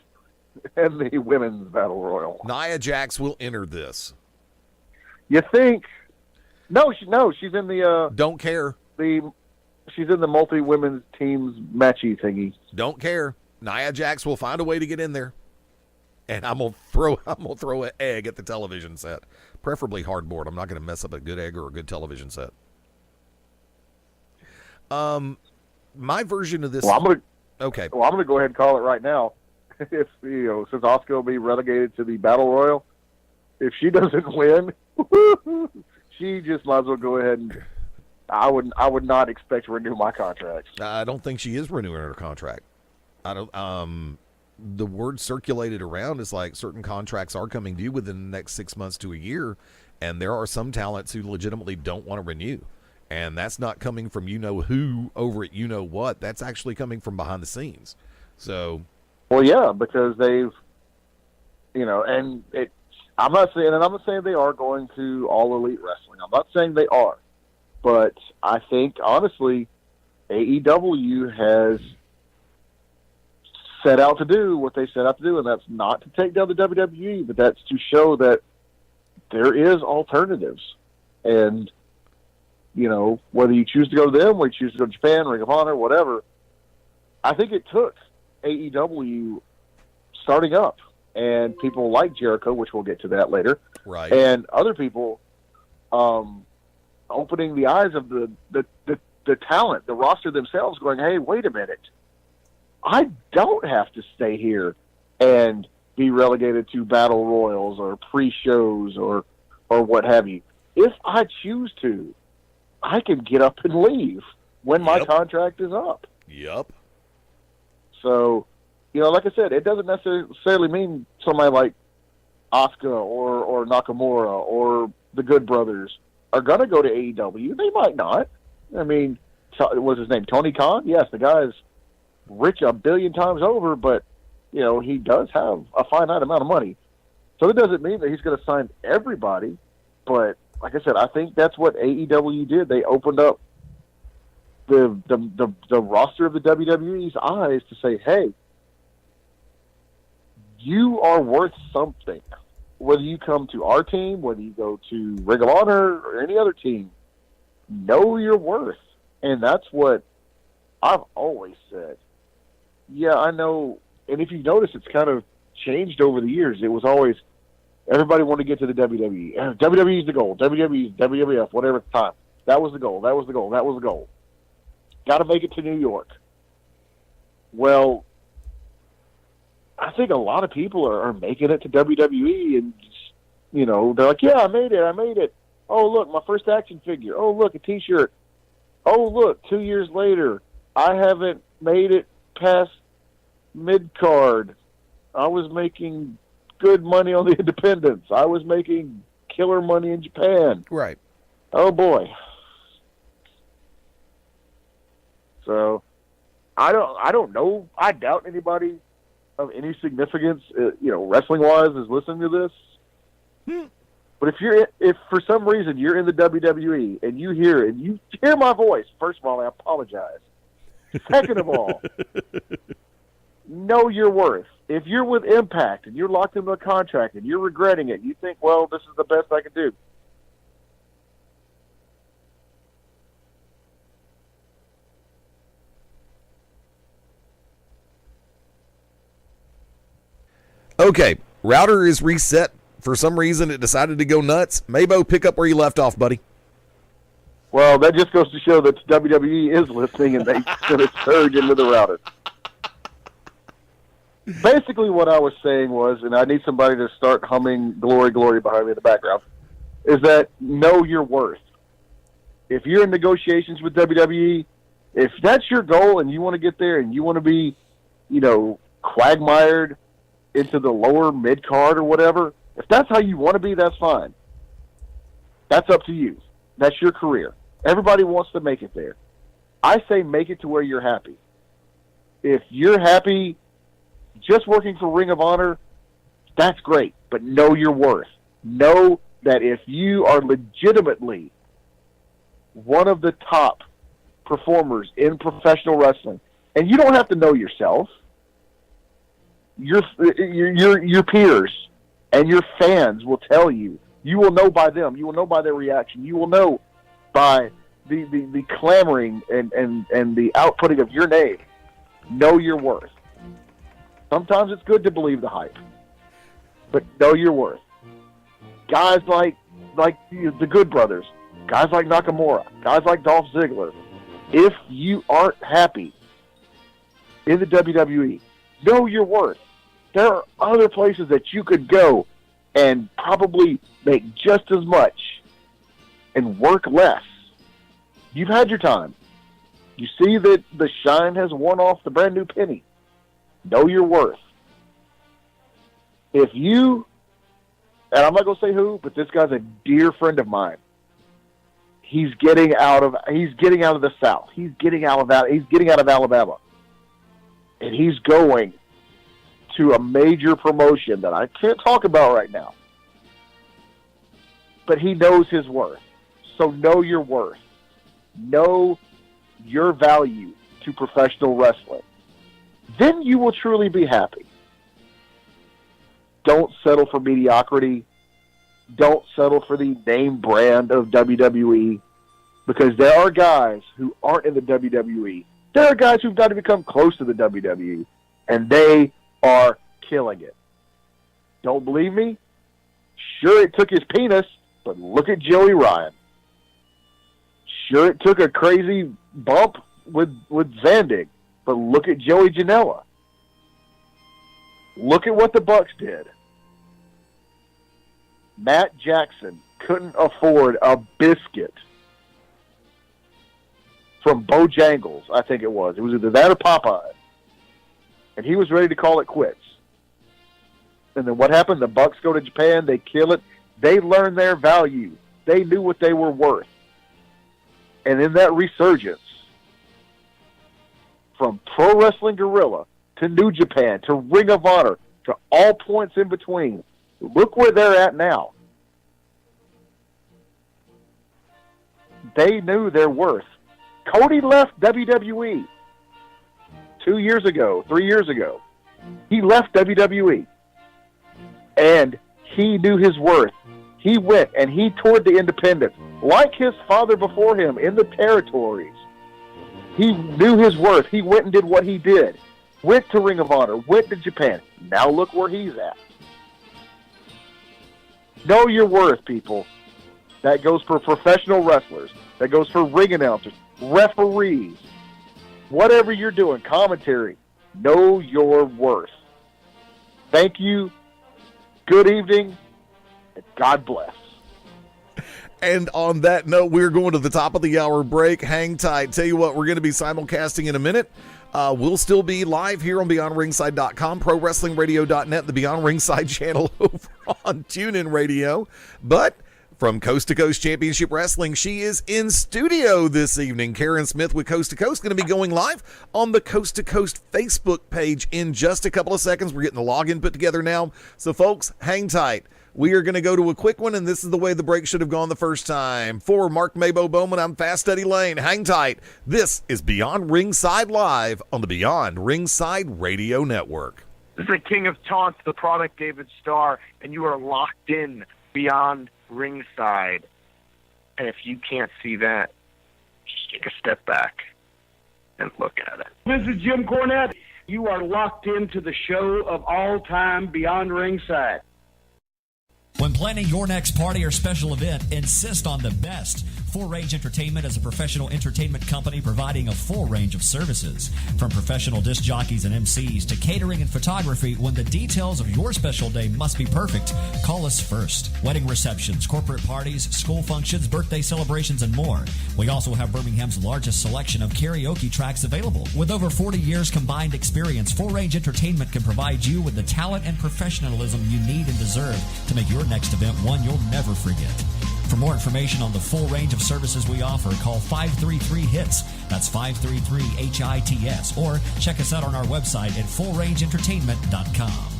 women's Battle Royal. Nia Jax will enter this. You think? No, she's in the. Don't care. She's in the multi-women's teams matchy thingy. Don't care. Nia Jax will find a way to get in there, and I'm gonna throw an egg at the television set, preferably hardboard. I'm not gonna mess up a good egg or a good television set. My version of this. Well, I'm gonna go ahead and call it right now. If since Asuka will be relegated to the Battle Royal, if she doesn't win, she just might as well go ahead and. I would not expect to renew my contract. I don't think she is renewing her contract. I don't. The word circulated around is like certain contracts are coming due within the next 6 months to a year, and there are some talents who legitimately don't want to renew, and that's not coming from who over at what. That's actually coming from behind the scenes. So, well, yeah, because they've, and it. I'm not saying they are going to All Elite Wrestling. I'm not saying they are. But I think, honestly, AEW has set out to do what they set out to do, and that's not to take down the WWE, but that's to show that there is alternatives. And, whether you choose to go to them, or you choose to go to Japan, Ring of Honor, whatever, I think it took AEW starting up, and people like Jericho, which we'll get to that later, right, and other people opening the eyes of the talent, the roster themselves, going, hey, wait a minute. I don't have to stay here and be relegated to battle royals or pre-shows or what have you. if I choose to, I can get up and leave when my Yep. contract is up. Yep. So, like I said, it doesn't necessarily mean somebody like Asuka or Nakamura or the Good Brothers are going to go to AEW. They might not. I mean, what's his name? Tony Khan? Yes, the guy's rich a billion times over, but, he does have a finite amount of money. So it doesn't mean that he's going to sign everybody. But, like I said, I think that's what AEW did. They opened up the roster of the WWE's eyes to say, hey, you are worth something. Whether you come to our team, whether you go to Ring of Honor or any other team, know your worth. And that's what I've always said. Yeah, I know. And if you notice, it's kind of changed over the years. It was always everybody wanted to get to the WWE. WWE's the goal. WWE's, WWF, whatever at the time. That was the goal. That was the goal. That was the goal. Got to make it to New York. Well, I think a lot of people are making it to WWE, and they're like, yeah, I made it. Oh, look, my first action figure. Oh, look, a T-shirt. Oh, look, 2 years later, I haven't made it past mid-card. I was making good money on the independents. I was making killer money in Japan. Right. Oh, boy. So, I don't know. I doubt anybody of any significance, wrestling-wise, is listening to this. But if for some reason you're in the WWE and you hear my voice, first of all, I apologize. Second of all, know your worth. If you're with Impact and you're locked into a contract and you're regretting it, you think, well, this is the best I can do. Okay, router is reset. For some reason, it decided to go nuts. Mabo, pick up where you left off, buddy. Well, that just goes to show that WWE is listening and they're going to surge into the router. Basically, what I was saying was, and I need somebody to start humming Glory, Glory behind me in the background, is that know your worth. If you're in negotiations with WWE, if that's your goal and you want to get there and you want to be, quagmired into the lower mid-card or whatever, if that's how you want to be, that's fine. That's up to you. That's your career. Everybody wants to make it there. I say make it to where you're happy. If you're happy just working for Ring of Honor, that's great, but know your worth. Know that if you are legitimately one of the top performers in professional wrestling, and you don't have to know yourself, your peers and your fans will tell you. You will know by them. You will know by their reaction. You will know by the clamoring and the outputting of your name. Know your worth. Sometimes it's good to believe the hype, but know your worth. Guys like the Good Brothers, guys like Nakamura, guys like Dolph Ziggler, if you aren't happy in the WWE, know your worth. There are other places that you could go and probably make just as much and work less. You've had your time. You see that the shine has worn off the brand new penny. Know your worth. If you, and I'm not going to say who, but this guy's a dear friend of mine. He's getting out of the South. He's getting out of Alabama. And he's going to a major promotion that I can't talk about right now. But he knows his worth. So know your worth. Know your value to professional wrestling. Then you will truly be happy. Don't settle for mediocrity. Don't settle for the name brand of WWE, because there are guys who aren't in the WWE. There are guys who've got to become close to the WWE, and they are killing it. Don't believe me? Sure, it took his penis, but look at Joey Ryan. Sure, it took a crazy bump with Zandig, but look at Joey Janela. Look at what the Bucks did. Matt Jackson couldn't afford a biscuit from Bojangles, I think it was. It was either that or Popeye. And he was ready to call it quits. And then what happened? The Bucks go to Japan. They kill it. They learned their value. They knew what they were worth. And in that resurgence, from Pro Wrestling Guerrilla to New Japan to Ring of Honor to all points in between, look where they're at now. They knew their worth. Cody left WWE 2 years ago, 3 years ago. He left WWE. And he knew his worth. He went and he toured the independents like his father before him in the territories. He knew his worth. He went and did what he did. Went to Ring of Honor. Went to Japan. Now look where he's at. Know your worth, people. That goes for professional wrestlers. That goes for ring announcers, referees, whatever you're doing, commentary. Know your worth. Thank you. Good evening. And God bless. And on that note, we're going to the top of the hour break. Hang tight. Tell you what, we're going to be simulcasting in a minute. We'll still be live here on BeyondRingside.com, ProWrestlingRadio.net, the Beyond Ringside channel over on TuneIn Radio. But from Coast to Coast Championship Wrestling, she is in studio this evening. Karen Smith with Coast to Coast, going to be going live on the Coast to Coast Facebook page in just a couple of seconds. We're getting the login put together now. So, folks, hang tight. We are going to go to a quick one, and this is the way the break should have gone the first time. For Mark Mabo Bowman, I'm Fast Eddie Layne. Hang tight. This is Beyond Ringside Live on the Beyond Ringside Radio Network. This is the King of Taunts, the product David Starr, and you are locked in Beyond Ringside. And if you can't see that, just take a step back and look at it. This is Jim Cornette. You are locked into the show of all time, Beyond Ringside. When planning your next party or special event, insist on the best. Full Range Entertainment is a professional entertainment company providing a full range of services. From professional disc jockeys and MCs to catering and photography, when the details of your special day must be perfect, call us first. Wedding receptions, corporate parties, school functions, birthday celebrations, and more. We also have Birmingham's largest selection of karaoke tracks available. With over 40 years combined experience, Full Range Entertainment can provide you with the talent and professionalism you need and deserve to make your next event one you'll never forget. For more information on the full range of services we offer, call 533-HITS. That's 533-HITS. Or check us out on our website at fullrangeentertainment.com.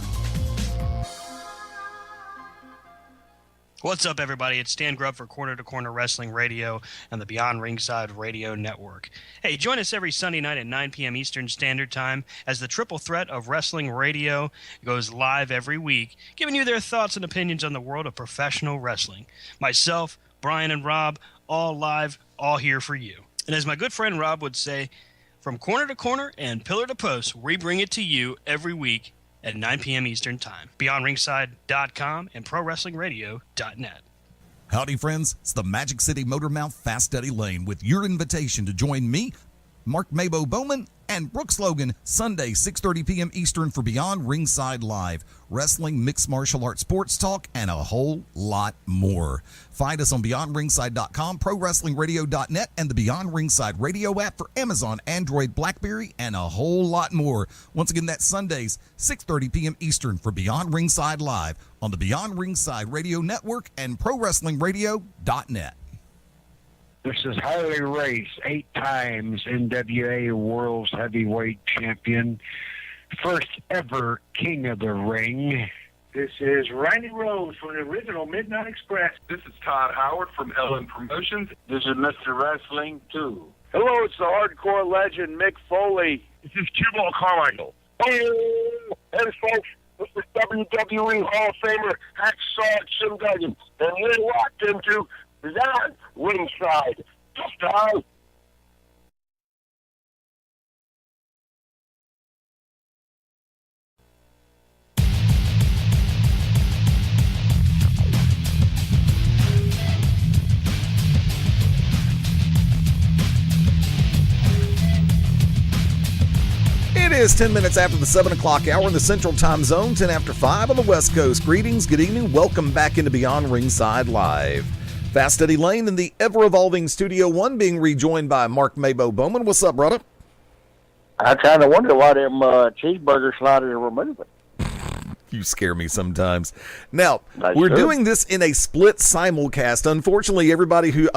What's up, everybody? It's Stan Grubb for Corner to Corner Wrestling Radio and the Beyond Ringside Radio Network. Hey, join us every Sunday night at 9 p.m. Eastern Standard Time as the triple threat of wrestling radio goes live every week, giving you their thoughts and opinions on the world of professional wrestling. Myself, Brian, and Rob, all live, all here for you. And as my good friend Rob would say, from corner to corner and pillar to post, we bring it to you every week at 9 p.m. Eastern Time. BeyondRingside.com and ProWrestlingRadio.net. Howdy, friends. It's the Magic City Motor Mouth Fast Eddie Layne with your invitation to join me, Mark Mabo Bowman, and Brooks Logan Sunday, 6:30 p.m. Eastern for Beyond Ringside Live. Wrestling, mixed martial arts, sports talk, and a whole lot more. Find us on BeyondRingside.com, ProWrestlingRadio.net, and the Beyond Ringside Radio app for Amazon, Android, BlackBerry, and a whole lot more. Once again, that's Sundays, 6:30 p.m. Eastern for Beyond Ringside Live on the Beyond Ringside Radio Network and ProWrestlingRadio.net. This is Harley Race, 8 times NWA World's Heavyweight Champion, first ever King of the Ring. This is Randy Rose from the original Midnight Express. This is Todd Howard from LM Promotions. This is Mr. Wrestling 2. Hello, it's the hardcore legend, Mick Foley. This is Q-Ball Carmichael. Hey, folks, this is WWE Hall of Famer Hacksaw Jim Duggan, and we're locked into Beyond Ringside. Just time. It is 10 minutes after the 7 o'clock hour in the Central Time Zone, 10 after 5 on the West Coast. Greetings, good evening, welcome back into Beyond Ringside Live. Fast Steady Layne in the ever-evolving Studio One, being rejoined by Mark Maybo Bowman. What's up, brother? I kind of wonder why them cheeseburger sliders were moving. You scare me sometimes. Now, That's we're true. doing this in a split simulcast. Unfortunately, everybody who,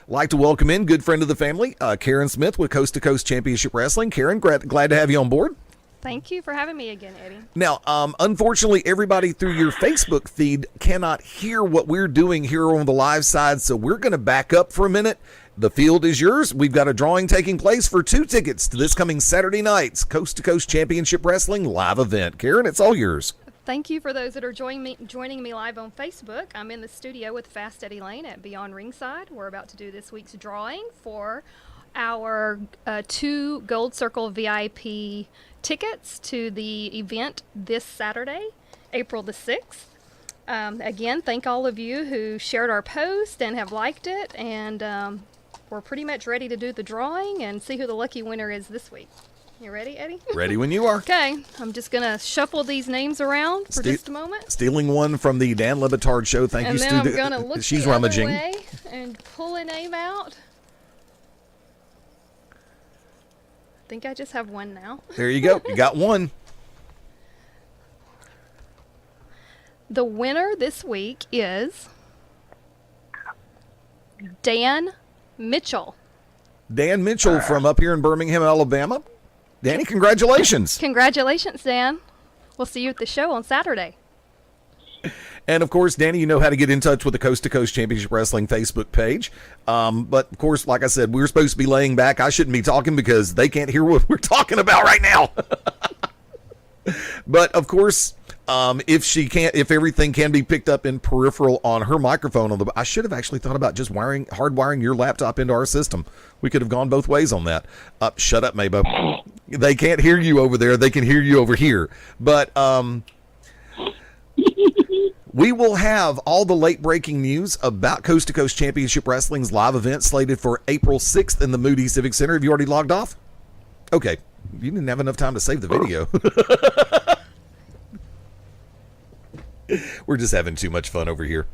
like to welcome in, good friend of the family, Karen Smith with Coast to Coast Championship Wrestling. Karen, glad to have you on board. Thank you for having me again, Eddie. Now, unfortunately, everybody through your Facebook feed cannot hear what we're doing here on the live side, so we're going to back up for a minute. The field is yours. We've got a drawing taking place for 2 tickets to this coming Saturday night's Coast to Coast Championship Wrestling live event. Karen, it's all yours. Thank you for those that are joining me live on Facebook. I'm in the studio with Fast Steady Layne at Beyond Ringside. We're about to do this week's drawing for our 2 Gold Circle VIP tickets to the event this Saturday, April the 6th. Again, thank all of you who shared our post and have liked it, and we're pretty much ready to do the drawing and see who the lucky winner is this week. You ready, Eddie? Ready when you are. Okay, I'm just going to shuffle these names around for just a moment. Stealing one from the Dan Le Batard show. Thank And you, then Stu. I'm going to look She's the other rummaging. way and pull a name out. I think I just have one now. There you go. You got one. The winner this week is Dan Mitchell. Dan Mitchell from up here in Birmingham, Alabama. Danny, congratulations. Congratulations, Dan. We'll see you at the show on Saturday. And, of course, Danny, you know how to get in touch with the Coast to Coast Championship Wrestling Facebook page. But, of course, like I said, we're supposed to be laying back. I shouldn't be talking because they can't hear what we're talking about right now. But, of course, if everything can be picked up in peripheral on her microphone, I should have actually thought about just hardwiring your laptop into our system. We could have gone both ways on that. Shut up, Maybo. They can't hear you over there. They can hear you over here. But we will have all the late breaking news about Coast to Coast Championship Wrestling's live event slated for April 6th in the Moody Civic Center. Have you already logged off? Okay. You didn't have enough time to save the video. We're just having too much fun over here.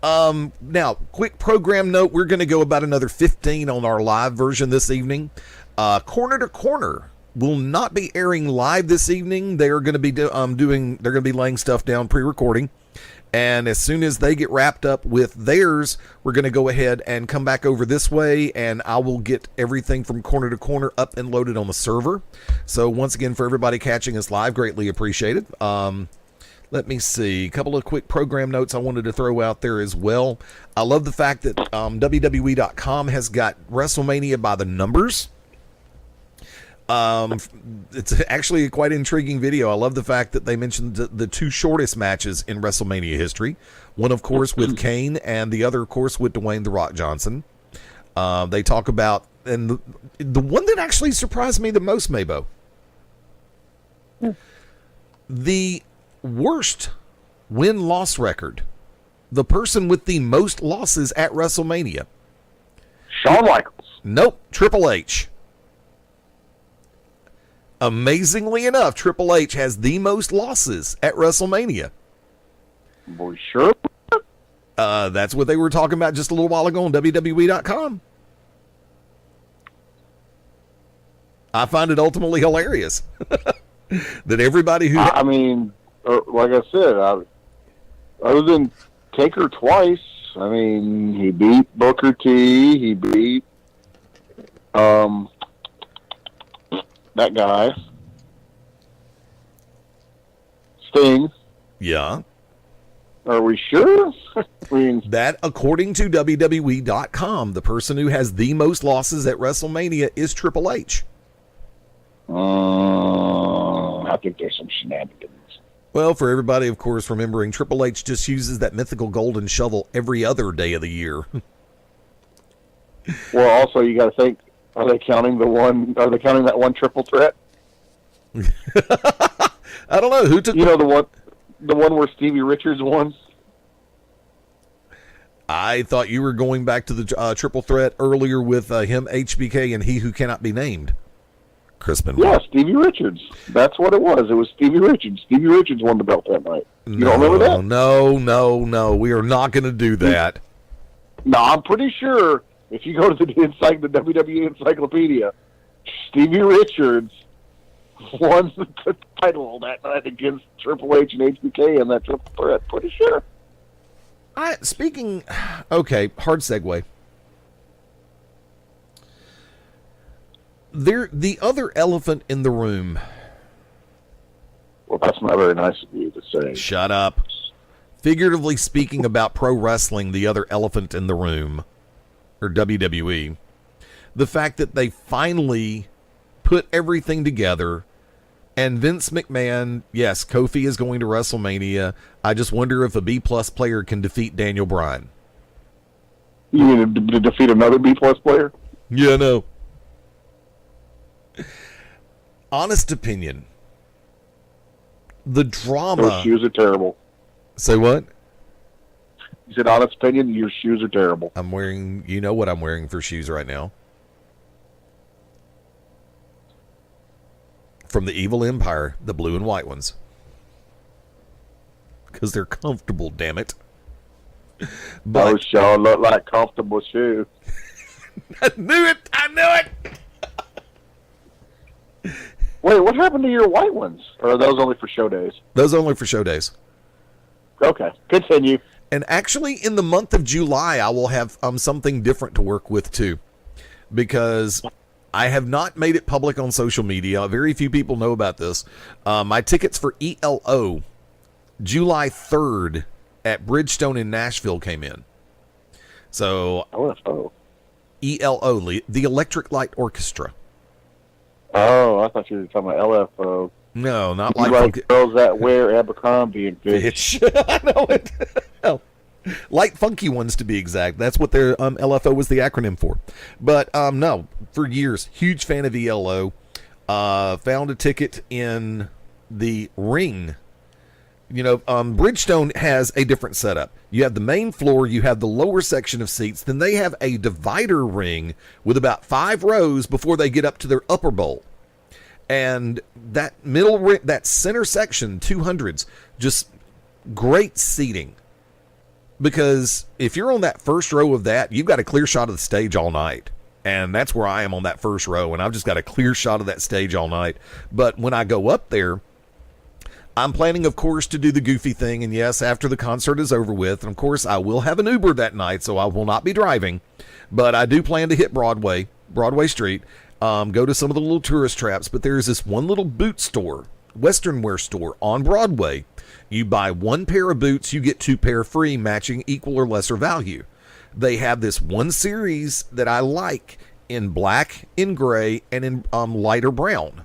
Now, quick program note. We're going to go about another 15 on our live version this evening. Corner to Corner will not be airing live this evening. They are going to be they're going to be laying stuff down pre-recording. And as soon as they get wrapped up with theirs, we're going to go ahead and come back over this way, and I will get everything from Corner to Corner up and loaded on the server. So once again, for everybody catching us live, greatly appreciated. Let me see. A couple of quick program notes I wanted to throw out there as well. I love the fact that WWE.com has got WrestleMania by the numbers. It's actually a quite intriguing video. I love the fact that they mentioned the 2 shortest matches in WrestleMania history. One, of course, with Kane, and the other, of course, with Dwayne "The Rock" Johnson. They talk about, and the one that actually surprised me the most, Maybo, the worst win-loss record. The person with the most losses at WrestleMania. Shawn Michaels. Nope, Triple H. Amazingly enough, Triple H has the most losses at WrestleMania. Boy, sure. That's what they were talking about just a little while ago on WWE.com. I find it ultimately hilarious that everybody who... I mean, like I said, other than Taker twice, I mean, he beat Booker T, he beat that guy, Sting. Yeah. Are we sure? I mean, That, according to WWE.com, the person who has the most losses at WrestleMania is Triple H. I think there's some shenanigans. Well, for everybody, of course, remembering Triple H just uses that mythical golden shovel every other day of the year. Well, also you got to think: are they counting that one triple threat? I don't know who took. You know the one where Stevie Richards won. I thought you were going back to the triple threat earlier with him, HBK, and He Who Cannot Be Named. Chris Benoit. Yeah, Stevie Richards. That's what it was. It was Stevie Richards. Stevie Richards won the belt that night. You don't remember that? No. We are not going to do that. No, I'm pretty sure if you go to the WWE Encyclopedia, Stevie Richards won the title that night against Triple H and HBK in that triple threat. Pretty sure. Okay, hard segue. The other elephant in the room. Well, that's not very nice of you to say. Shut up. Figuratively speaking about pro wrestling, the other elephant in the room, or WWE, the fact that they finally put everything together, and Vince McMahon, yes, Kofi is going to WrestleMania. I just wonder if a B-plus player can defeat Daniel Bryan. You mean to defeat another B-plus player? Yeah, no. Honest opinion. The drama. Those shoes are terrible. Say what? You said honest opinion, your shoes are terrible. I'm wearing, you know what I'm wearing for shoes right now. From the Evil Empire, the blue and white ones. Because they're comfortable, damn it. But those sure look like comfortable shoes. I knew it! I knew it! Wait, what happened to your white ones? Or are those only for show days? Those only for show days. Okay, continue. And actually, in the month of July, I will have something different to work with, too. Because I have not made it public on social media. Very few people know about this. My tickets for ELO, July 3rd, at Bridgestone in Nashville came in. So, LFO. ELO, the Electric Light Orchestra. Oh, I thought you were talking about LFO. No, not You like like girls that wear Abercrombie and Fitch. I know it. Hell, light funky ones to be exact. That's what their LFO was the acronym for. But no, for years, huge fan of ELO. Found a ticket in the ring. You know, Bridgestone has a different setup. You have the main floor, you have the lower section of seats, then they have a divider ring with about 5 rows before they get up to their upper bowl. And that that center section, 200s, just great seating. Because if you're on that first row of that, you've got a clear shot of the stage all night. And that's where I am on that first row, and I've just got a clear shot of that stage all night. But when I go up there, I'm planning, of course, to do the goofy thing, and yes, after the concert is over with, and of course, I will have an Uber that night, so I will not be driving, but I do plan to hit Broadway Street, go to some of the little tourist traps, but there's this one little boot store, Western wear store on Broadway. You buy 1 pair of boots, you get 2 pair free, matching equal or lesser value. They have this one series that I like in black, in gray, and in lighter brown.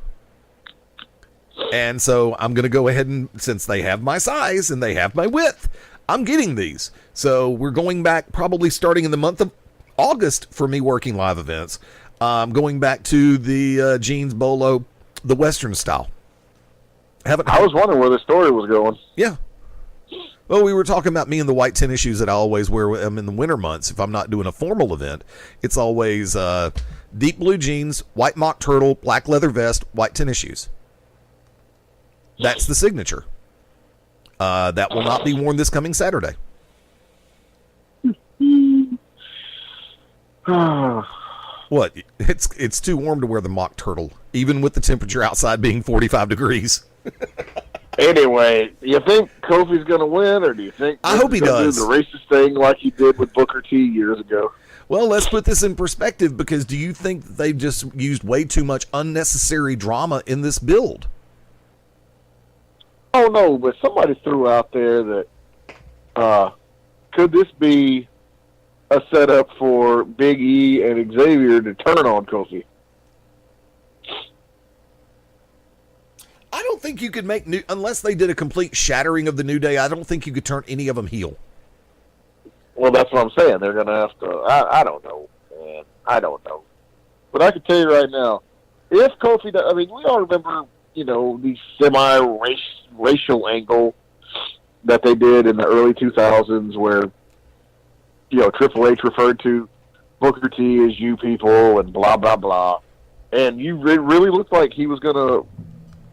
And so I'm going to go ahead and, since they have my size and they have my width, I'm getting these. So we're going back probably starting in the month of August for me working live events. Going back to the jeans bolo, the Western style. I was wondering where the story was going. Yeah. Well, we were talking about me and the white tennis shoes that I always wear in the winter months. If I'm not doing a formal event, it's always deep blue jeans, white mock turtle, black leather vest, white tennis shoes. That's the signature. That will not be worn this coming Saturday. What? It's too warm to wear the mock turtle, even with the temperature outside being 45 degrees. Anyway, you think Kofi's going to win, or do you think I hope he does do the racist thing like he did with Booker T years ago? Well, let's put this in perspective, because do you think that they just used way too much unnecessary drama in this build? Oh, no, but somebody threw out there that could this be a setup for Big E and Xavier to turn on Kofi? I don't think you could make unless they did a complete shattering of the New Day, I don't think you could turn any of them heel. Well, that's what I'm saying. They're going to have to. I don't know, man. I don't know. But I can tell you right now, if Kofi does, I mean, we all remember, you know, the semi-racial angle that they did in the early 2000s where, you know, Triple H referred to Booker T as you people and blah, blah, blah. And it really looked like he was going to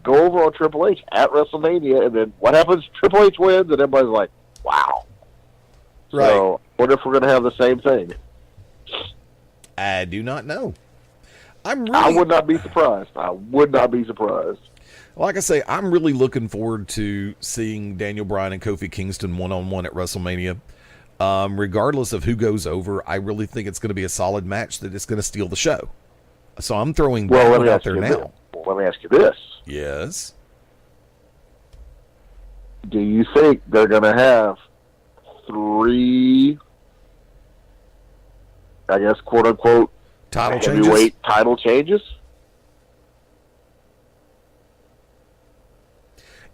go over on Triple H at WrestleMania, and then what happens? Triple H wins, and everybody's like, wow. Right. So What if we're going to have the same thing? I do not know. I would not be surprised. I would not be surprised. Like I say, I'm really looking forward to seeing Daniel Bryan and Kofi Kingston one-on-one at WrestleMania. Regardless of who goes over, I really think it's going to be a solid match that is going to steal the show. So I'm throwing that out there now. Let me ask you this. Yes. Do you think they're going to have 3, I guess, quote-unquote, heavyweight title changes?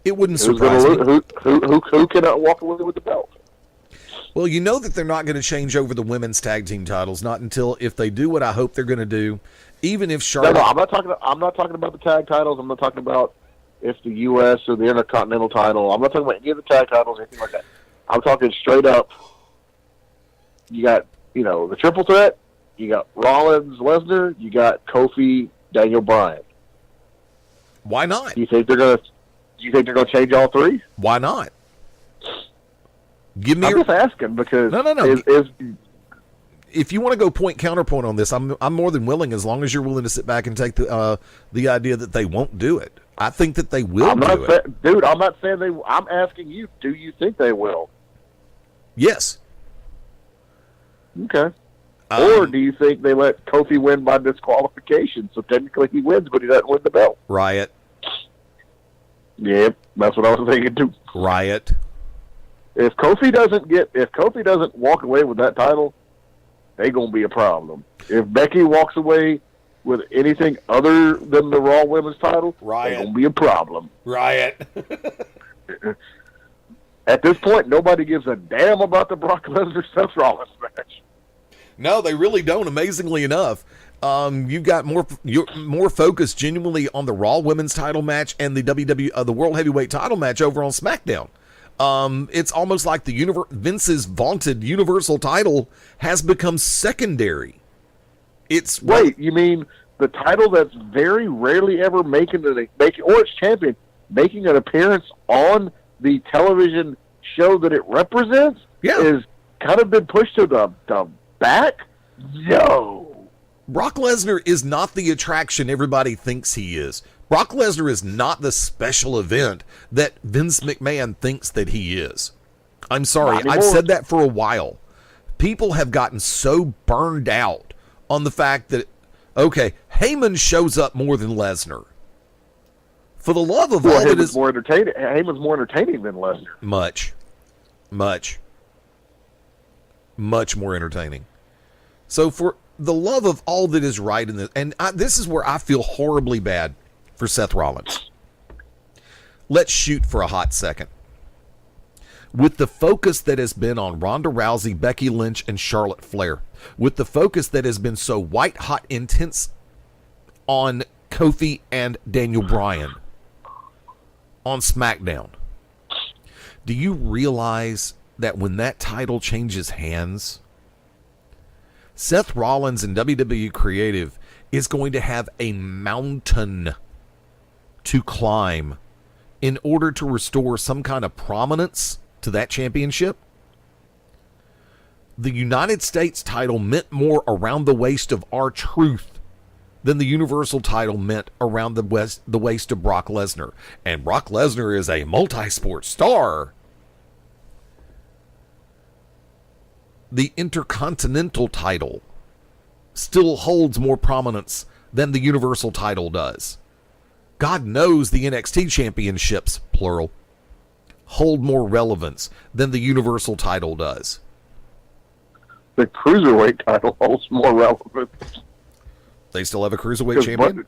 It wouldn't surprise me. Who cannot walk away with the belt? Well, you know that they're not going to change over the women's tag team titles, not until if they do what I hope they're going to do. Even if Charlotte, no, I'm not talking about the tag titles. I'm not talking about if the U.S. or the Intercontinental title. I'm not talking about any of the tag titles or anything like that. I'm talking straight up. You got the triple threat. You got Rollins, Lesnar. You got Kofi, Daniel Bryan. Why not? Do you think they're going to change all 3? Why not? Give me. I'm just asking because no. If you want to go counterpoint on this, I'm more than willing, as long as you're willing to sit back and take the idea that they won't do it. I think that they will do it. Dude, I'm not saying they. I'm asking you. Do you think they will? Yes. Okay. Or do you think they let Kofi win by disqualification? So technically he wins, but he doesn't win the belt. Riot. Yeah, that's what I was thinking too. Riot. If Kofi doesn't walk away with that title, they gonna be a problem. If Becky walks away with anything other than the Raw Women's title, Riot. They gonna be a problem. Riot. At this point, nobody gives a damn about the Brock Lesnar Seth Rollins match. No, they really don't. Amazingly enough, you've got more focus genuinely on the Raw Women's title match and the World Heavyweight title match over on SmackDown. It's almost like Vince's vaunted Universal title has become secondary. Wait, you mean the title that's very rarely ever making its champion making an appearance on the television show that it represents? Yeah, is kind of been pushed to the back? No. Brock Lesnar is not the attraction everybody thinks he is. Brock Lesnar is not the special event that Vince McMahon thinks that he is. I'm sorry, I've said that for a while. People have gotten so burned out on the fact that, okay, Heyman shows up more than Lesnar. For the love of all that is more entertaining. Heyman's more entertaining than Lesnar. Much more entertaining. So for the love of all that is right in this, and this is where I feel horribly bad for Seth Rollins. Let's shoot for a hot second. With the focus that has been on Ronda Rousey, Becky Lynch, and Charlotte Flair, with the focus that has been so white-hot intense on Kofi and Daniel Bryan on SmackDown, do you realize that when that title changes hands, Seth Rollins and WWE Creative is going to have a mountain to climb in order to restore some kind of prominence to that championship? The United States title meant more around the waist of R-Truth than the Universal title meant around the waist of Brock Lesnar. And Brock Lesnar is a multi-sport star. The Intercontinental title still holds more prominence than the Universal title does. God knows the NXT championships, plural, hold more relevance than the Universal title does. The Cruiserweight title holds more relevance. They still have a Cruiserweight champion?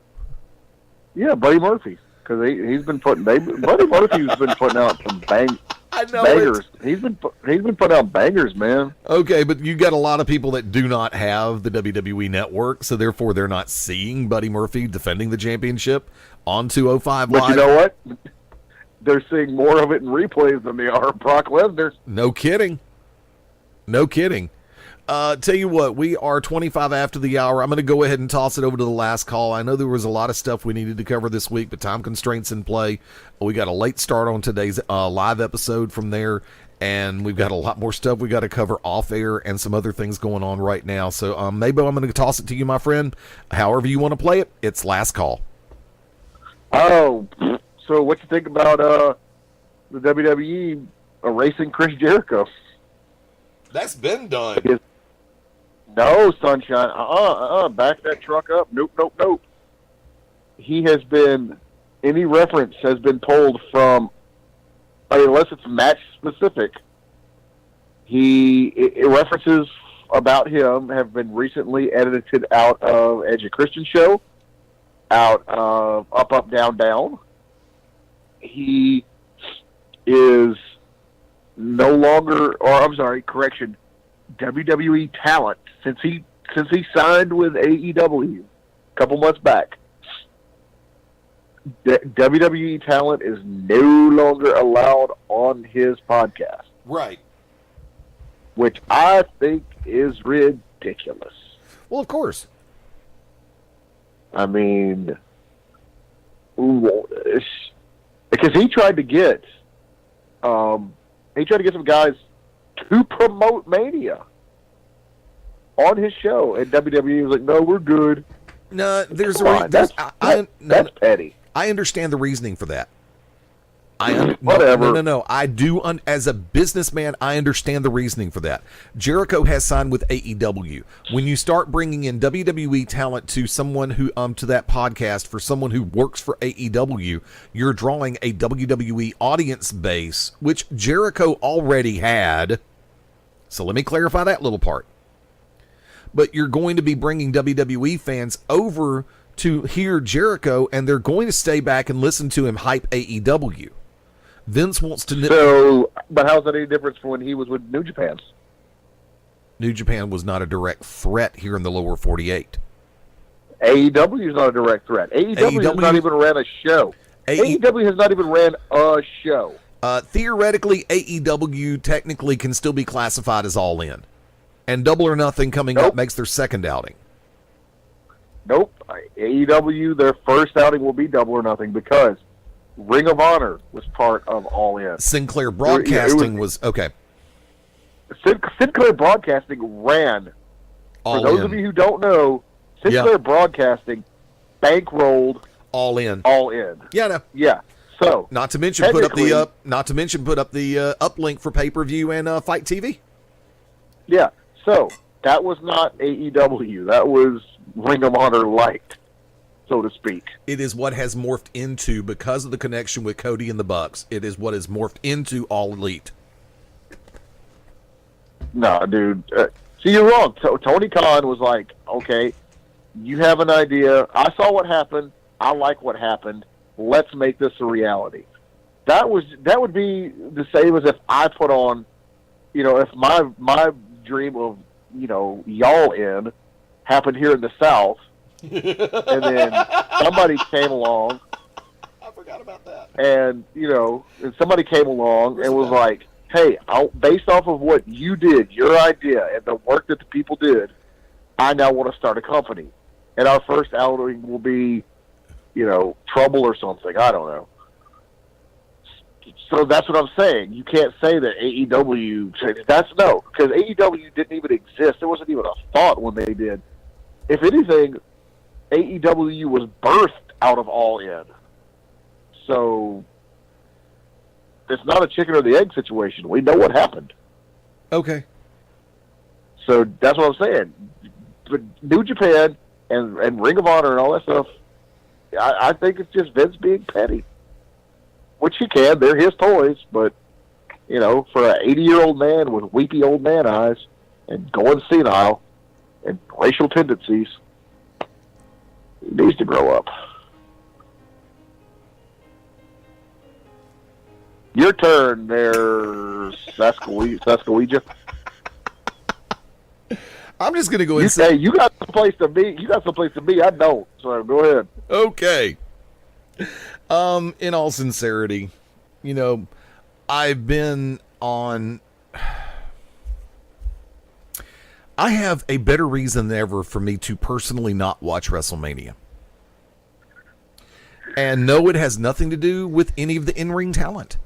Buddy Murphy. Because he's been putting... Buddy Murphy's been putting out some bangers. He's been putting out bangers, man. Okay, but you got a lot of people that do not have the WWE Network, so therefore they're not seeing Buddy Murphy defending the championship on 205 Live. But you know what? They're seeing more of it in replays than they are Brock Lesnar. No kidding. Tell you what, we are 25 after the hour. I'm going to go ahead and toss it over to the last call. I know there was a lot of stuff we needed to cover this week, but time constraints in play. We got a late start on today's live episode from there, And we've got a lot more stuff we got to cover off air and some other things going on right now. So, Mabo, I'm going to toss it to you, my friend. However you want to play it, it's last call. Oh, so what you think about the WWE erasing Chris Jericho? That's been done. No, sunshine. Back that truck up. Nope. He has been, any reference has been pulled from, unless it's match specific. References about him have been recently edited out of Edge of Christian show, out of Up, Down, Down. He is no longer, WWE talent since he signed with AEW a couple months back. WWE talent is no longer allowed on his podcast. Right. Which I think is ridiculous. Well, of course. I mean, because he tried to get some guys to promote Mania on his show, and WWE was like, "No, we're good." No, there's that's petty. I understand the reasoning for that. Whatever. No. I do. As a businessman, I understand the reasoning for that. Jericho has signed with AEW. When you start bringing in WWE talent to someone who to that podcast for someone who works for AEW, you're drawing a WWE audience base, which Jericho already had. So let me clarify that little part. But you're going to be bringing WWE fans over to hear Jericho, and they're going to stay back and listen to him hype AEW. Vince wants to... So, but how's that any difference from when he was with New Japan? New Japan was not a direct threat here in the lower 48. AEW is not a direct threat. AEW has not even ran a show. AEW has not even ran a show. Theoretically, AEW technically can still be classified as All In. And Double or Nothing coming up makes their second outing. Nope. AEW, their first outing will be Double or Nothing because Ring of Honor was part of All In. Sinclair Broadcasting was okay. Sinclair Broadcasting ran. All For those In. of you who don't know, Sinclair Broadcasting bankrolled All In. All In. Yeah, no. Yeah. So not to mention put up the uplink for pay-per-view and Fight TV. Yeah. So that was not AEW. That was Ring of Honor light, so to speak. It is what has morphed into, because of the connection with Cody and the Bucks, it is what has morphed into All Elite. No, dude. See, you're wrong. Tony Khan was like, okay, you have an idea. I saw what happened. I like what happened. Let's make this a reality. That would be the same as if I put on, if my dream of, Y'all In happened here in the South, and then somebody came along. I forgot about that. And, and somebody came along and was like, hey, based off of what you did, your idea, and the work that the people did, I now want to start a company. And our first outing will be, Trouble or something. I don't know. So that's what I'm saying. You can't say that AEW, because AEW didn't even exist. There wasn't even a thought when they did. If anything, AEW was birthed out of All In. So it's not a chicken or the egg situation. We know what happened. Okay. So that's what I'm saying. But New Japan and Ring of Honor and all that stuff, I think it's just Vince being petty. Which he can. They're his toys. But, for an 80-year-old man with weepy old man eyes and going senile and racial tendencies, he needs to grow up. Your turn there, Sasquatch. I'm just going to go and say, you got someplace to be. You got someplace to be. I don't. So go ahead. Okay. In all sincerity, I've been on. I have a better reason than ever for me to personally not watch WrestleMania. And no, it has nothing to do with any of the in-ring talent.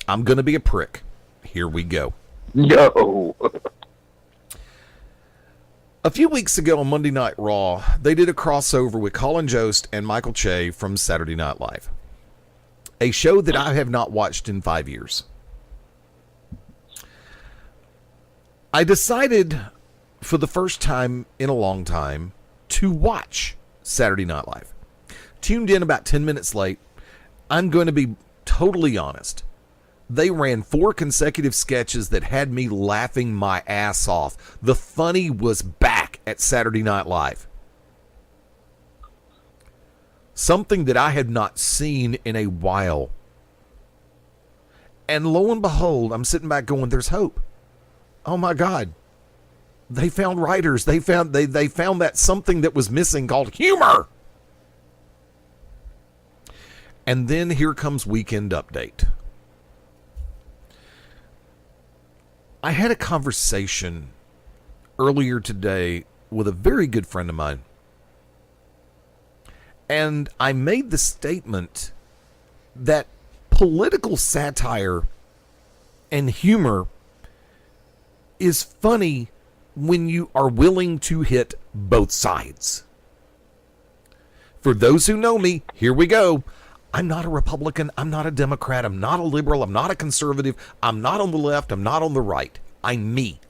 I'm going to be a prick. Here we go. No. A few weeks ago on Monday Night Raw, they did a crossover with Colin Jost and Michael Che from Saturday Night Live. A show that I have not watched in 5 years. I decided for the first time in a long time to watch Saturday Night Live. Tuned in about 10 minutes late. I'm going to be totally honest. They ran 4 consecutive sketches that had me laughing my ass off. The funny was back at Saturday Night Live. Something that I had not seen in a while. And lo and behold, I'm sitting back going, there's hope. Oh my God. They found writers. They found that something that was missing called humor. And then here comes Weekend Update. I had a conversation earlier today with a very good friend of mine. And I made the statement that political satire and humor is funny when you are willing to hit both sides. For those who know me, here we go. I'm not a Republican. I'm not a Democrat. I'm not a liberal. I'm not a conservative. I'm not on the left. I'm not on the right. I'm me.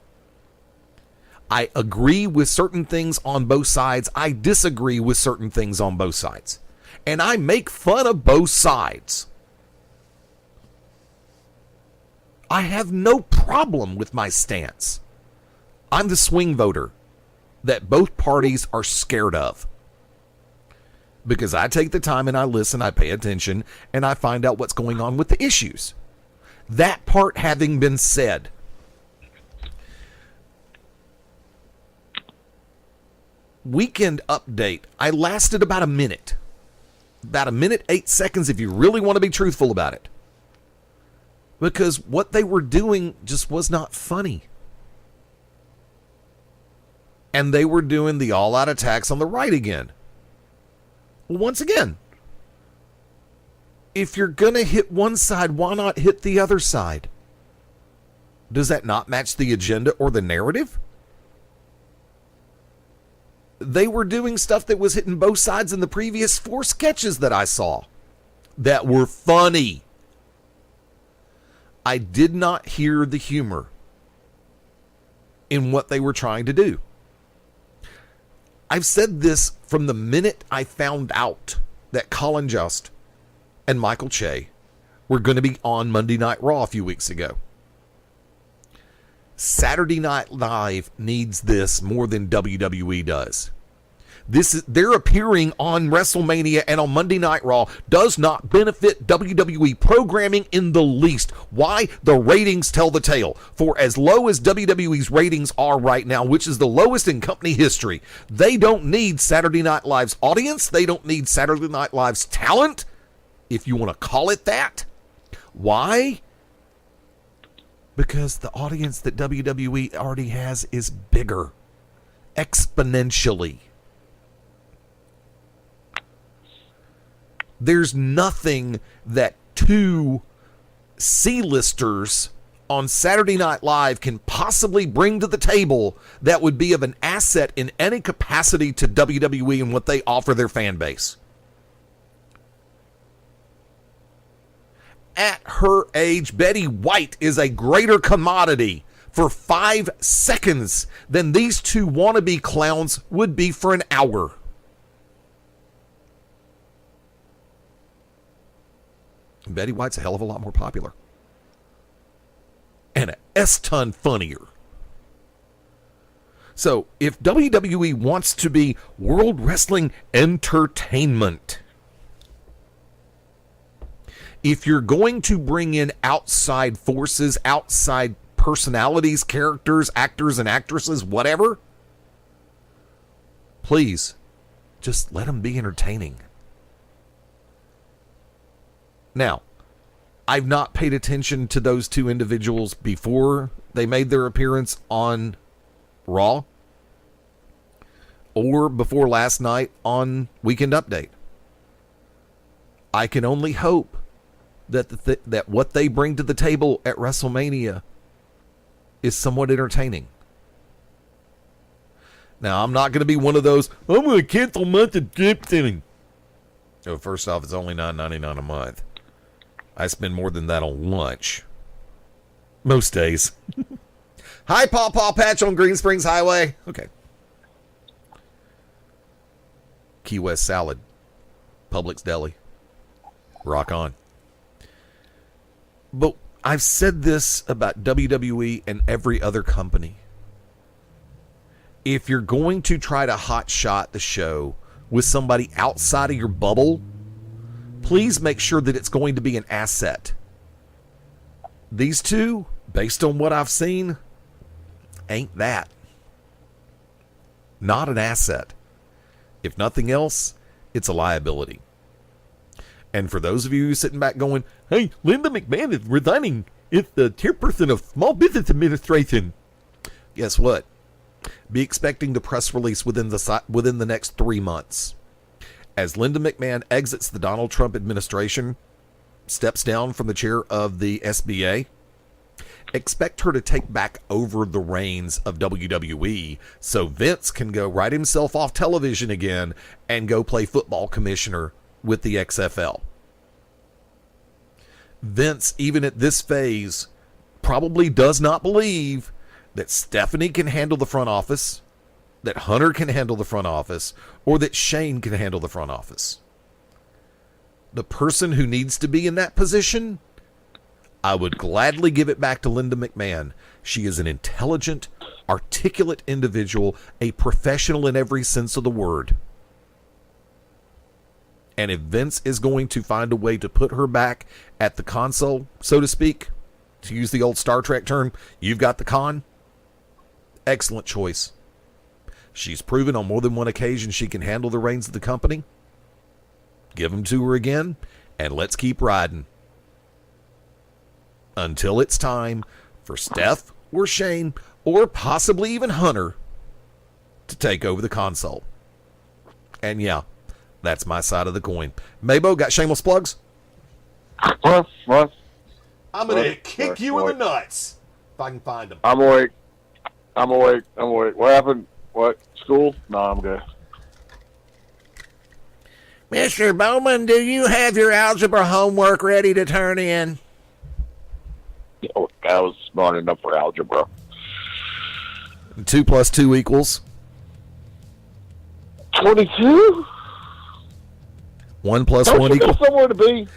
I agree with certain things on both sides. I disagree with certain things on both sides. And I make fun of both sides. I have no problem with my stance. I'm the swing voter that both parties are scared of. Because I take the time and I listen, I pay attention, and I find out what's going on with the issues. That part having been said, Weekend Update, I lasted about a minute. About a minute, 8 seconds if you really want to be truthful about it. Because what they were doing just was not funny. And they were doing the all-out attacks on the right again. Once again, if you're going to hit one side, why not hit the other side? Does that not match the agenda or the narrative? They were doing stuff that was hitting both sides in the previous 4 sketches that I saw that were funny. I did not hear the humor in what they were trying to do. I've said this from the minute I found out that Colin Jost and Michael Che were going to be on Monday Night Raw a few weeks ago. Saturday Night Live needs this more than WWE does. They're appearing on WrestleMania and on Monday Night Raw does not benefit WWE programming in the least. Why? The ratings tell the tale. For as low as WWE's ratings are right now, which is the lowest in company history, they don't need Saturday Night Live's audience. They don't need Saturday Night Live's talent, if you want to call it that. Why? Because the audience that WWE already has is bigger. Exponentially. There's nothing that 2 C-listers on Saturday Night Live can possibly bring to the table that would be of an asset in any capacity to WWE and what they offer their fan base. At her age, Betty White is a greater commodity for 5 seconds than these 2 wannabe clowns would be for an hour. Betty White's a hell of a lot more popular. And a S-ton funnier. So, if WWE wants to be World Wrestling Entertainment, if you're going to bring in outside forces, outside personalities, characters, actors and actresses, whatever, please, just let them be entertaining. Now, I've not paid attention to those 2 individuals before they made their appearance on Raw or before last night on Weekend Update. I can only hope that what they bring to the table at WrestleMania is somewhat entertaining. Now, I'm not going to be one of those, I'm going to cancel month of subscription. So first off, it's only $9.99 a month. I spend more than that on lunch. Most days. Hi, Paw Paw Patch on Green Springs Highway. Okay. Key West Salad. Publix Deli. Rock on. But I've said this about WWE and every other company. If you're going to try to hot shot the show with somebody outside of your bubble, please make sure that it's going to be an asset. These two, based on what I've seen, ain't that. Not an asset. If nothing else, it's a liability. And for those of you sitting back going, hey, Linda McMahon is resigning. It's the chairperson of Small Business Administration. Guess what? Be expecting the press release within the next 3 months. As Linda McMahon exits the Donald Trump administration, steps down from the chair of the SBA, expect her to take back over the reins of WWE so Vince can go write himself off television again and go play football commissioner with the XFL. Vince, even at this phase, probably does not believe that Stephanie can handle the front office, that Hunter can handle the front office, or that Shane can handle the front office. The person who needs to be in that position, I would gladly give it back to Linda McMahon. She is an intelligent, articulate individual, a professional in every sense of the word. And if Vince is going to find a way to put her back at the console, so to speak, to use the old Star Trek term, you've got the con, excellent choice. She's proven on more than one occasion she can handle the reins of the company. Give them to her again, and let's keep riding. Until it's time for Steph or Shane, or possibly even Hunter, to take over the console. And yeah, that's my side of the coin. Mabo, got shameless plugs? What? I'm going to kick you in the nuts if I can find them. I'm awake. What happened? What? School? No, I'm good. Mr. Bowman, do you have your algebra homework ready to turn in? Oh, I was smart enough for algebra. 2 + 2 = 22? 1 + Don't 1 you got = somewhere to be?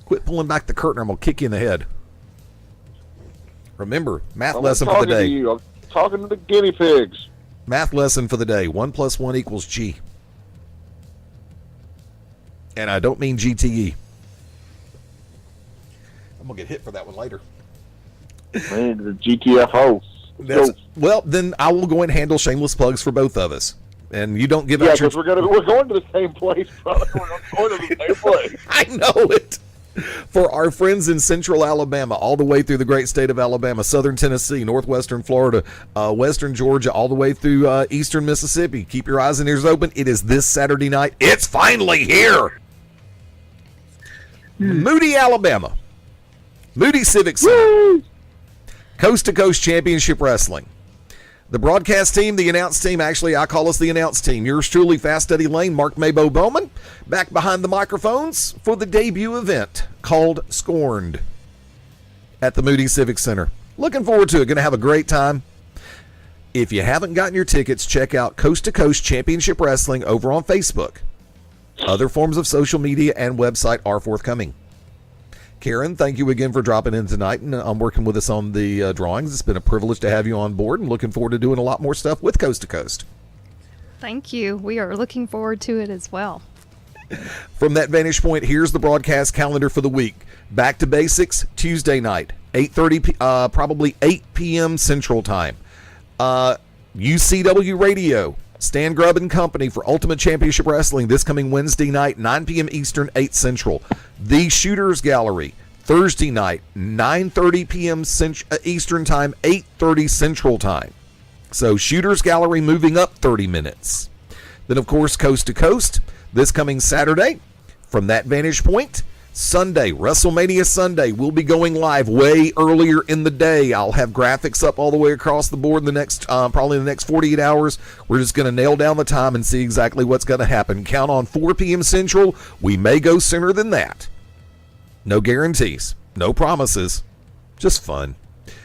Quit pulling back the curtain or I'm going to kick you in the head. Remember, math I'm lesson for the talking to day. you. I'm talking to the guinea pigs. Math lesson for the day. 1 + 1 = G. And I don't mean GTE. I'm going to get hit for that one later. Man, the GTFO. Well, then I will go and handle shameless plugs for both of us. And you don't give out your... because we're going to the same place, brother. We're going to the same place. I know it. For our friends in Central Alabama, all the way through the great state of Alabama, Southern Tennessee, Northwestern Florida, Western Georgia, all the way through Eastern Mississippi. Keep your eyes and ears open. It is this Saturday night. It's finally here. Moody, Alabama. Moody Civic Center. Coast to Coast Championship Wrestling. The broadcast team, the announce team, actually I call us the announce team. Yours truly, Fast Eddie Layne, Mark Mabo Bowman, back behind the microphones for the debut event called Scorned at the Moody Civic Center. Looking forward to it. Going to have a great time. If you haven't gotten your tickets, check out Coast to Coast Championship Wrestling over on Facebook. Other forms of social media and website are forthcoming. Karen, thank you again for dropping in tonight and working with us on the drawings. It's been a privilege to have you on board and looking forward to doing a lot more stuff with Coast to Coast. Thank you. We are looking forward to it as well. From that vantage point, here's the broadcast calendar for the week. Back to basics, Tuesday night, 8:30, probably 8 p.m. Central Time. UCW Radio, Stan Grubb and Company for Ultimate Championship Wrestling this coming Wednesday night, 9 p.m. Eastern, 8 Central. The Shooters Gallery, Thursday night, 9:30 p.m. Eastern Time, 8:30 Central Time. So Shooters Gallery moving up 30 minutes. Then, of course, Coast to Coast this coming Saturday. From that vantage point, Sunday, WrestleMania Sunday, we'll be going live way earlier in the day. I'll have graphics up all the way across the board in the next, probably in the next 48 hours. We're just going to nail down the time and see exactly what's going to happen. Count on 4 p.m. Central. We may go sooner than that. No guarantees, no promises, just fun.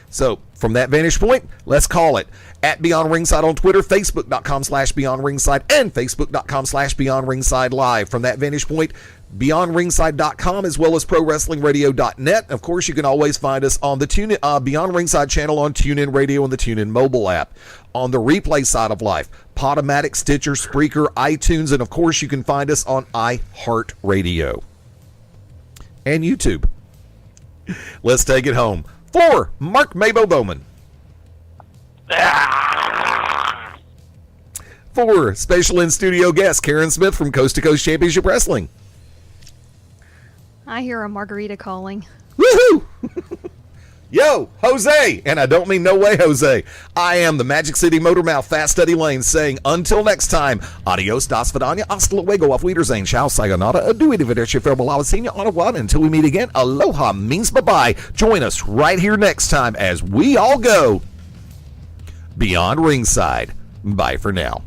So from that vantage point, let's call it at Beyond Ringside on Twitter, Facebook.com/Beyond Ringside, and Facebook.com/Beyond Ringside Live. From that vantage point, BeyondRingside.com as well as ProWrestlingRadio.net. Of course, you can always find us on the Beyond Ringside channel on TuneIn Radio and the TuneIn mobile app. On the replay side of life, Podomatic, Stitcher, Spreaker, iTunes, and of course, you can find us on iHeartRadio and YouTube. Let's take it home. For Mark Mabo Bowman. For special in-studio guest Karen Smith from Coast to Coast Championship Wrestling. I hear a margarita calling. Woohoo! Yo, Jose! And I don't mean no way, Jose. I am the Magic City Motor Mouth Fast Eddie Layne saying until next time, adios, das vidania, hasta luego, auf Wiedersehen, ciao, sayonara, adieu, arrivederci, farewell, senior, au revoir, until we meet again, aloha means bye-bye. Join us right here next time as we all go Beyond Ringside. Bye for now.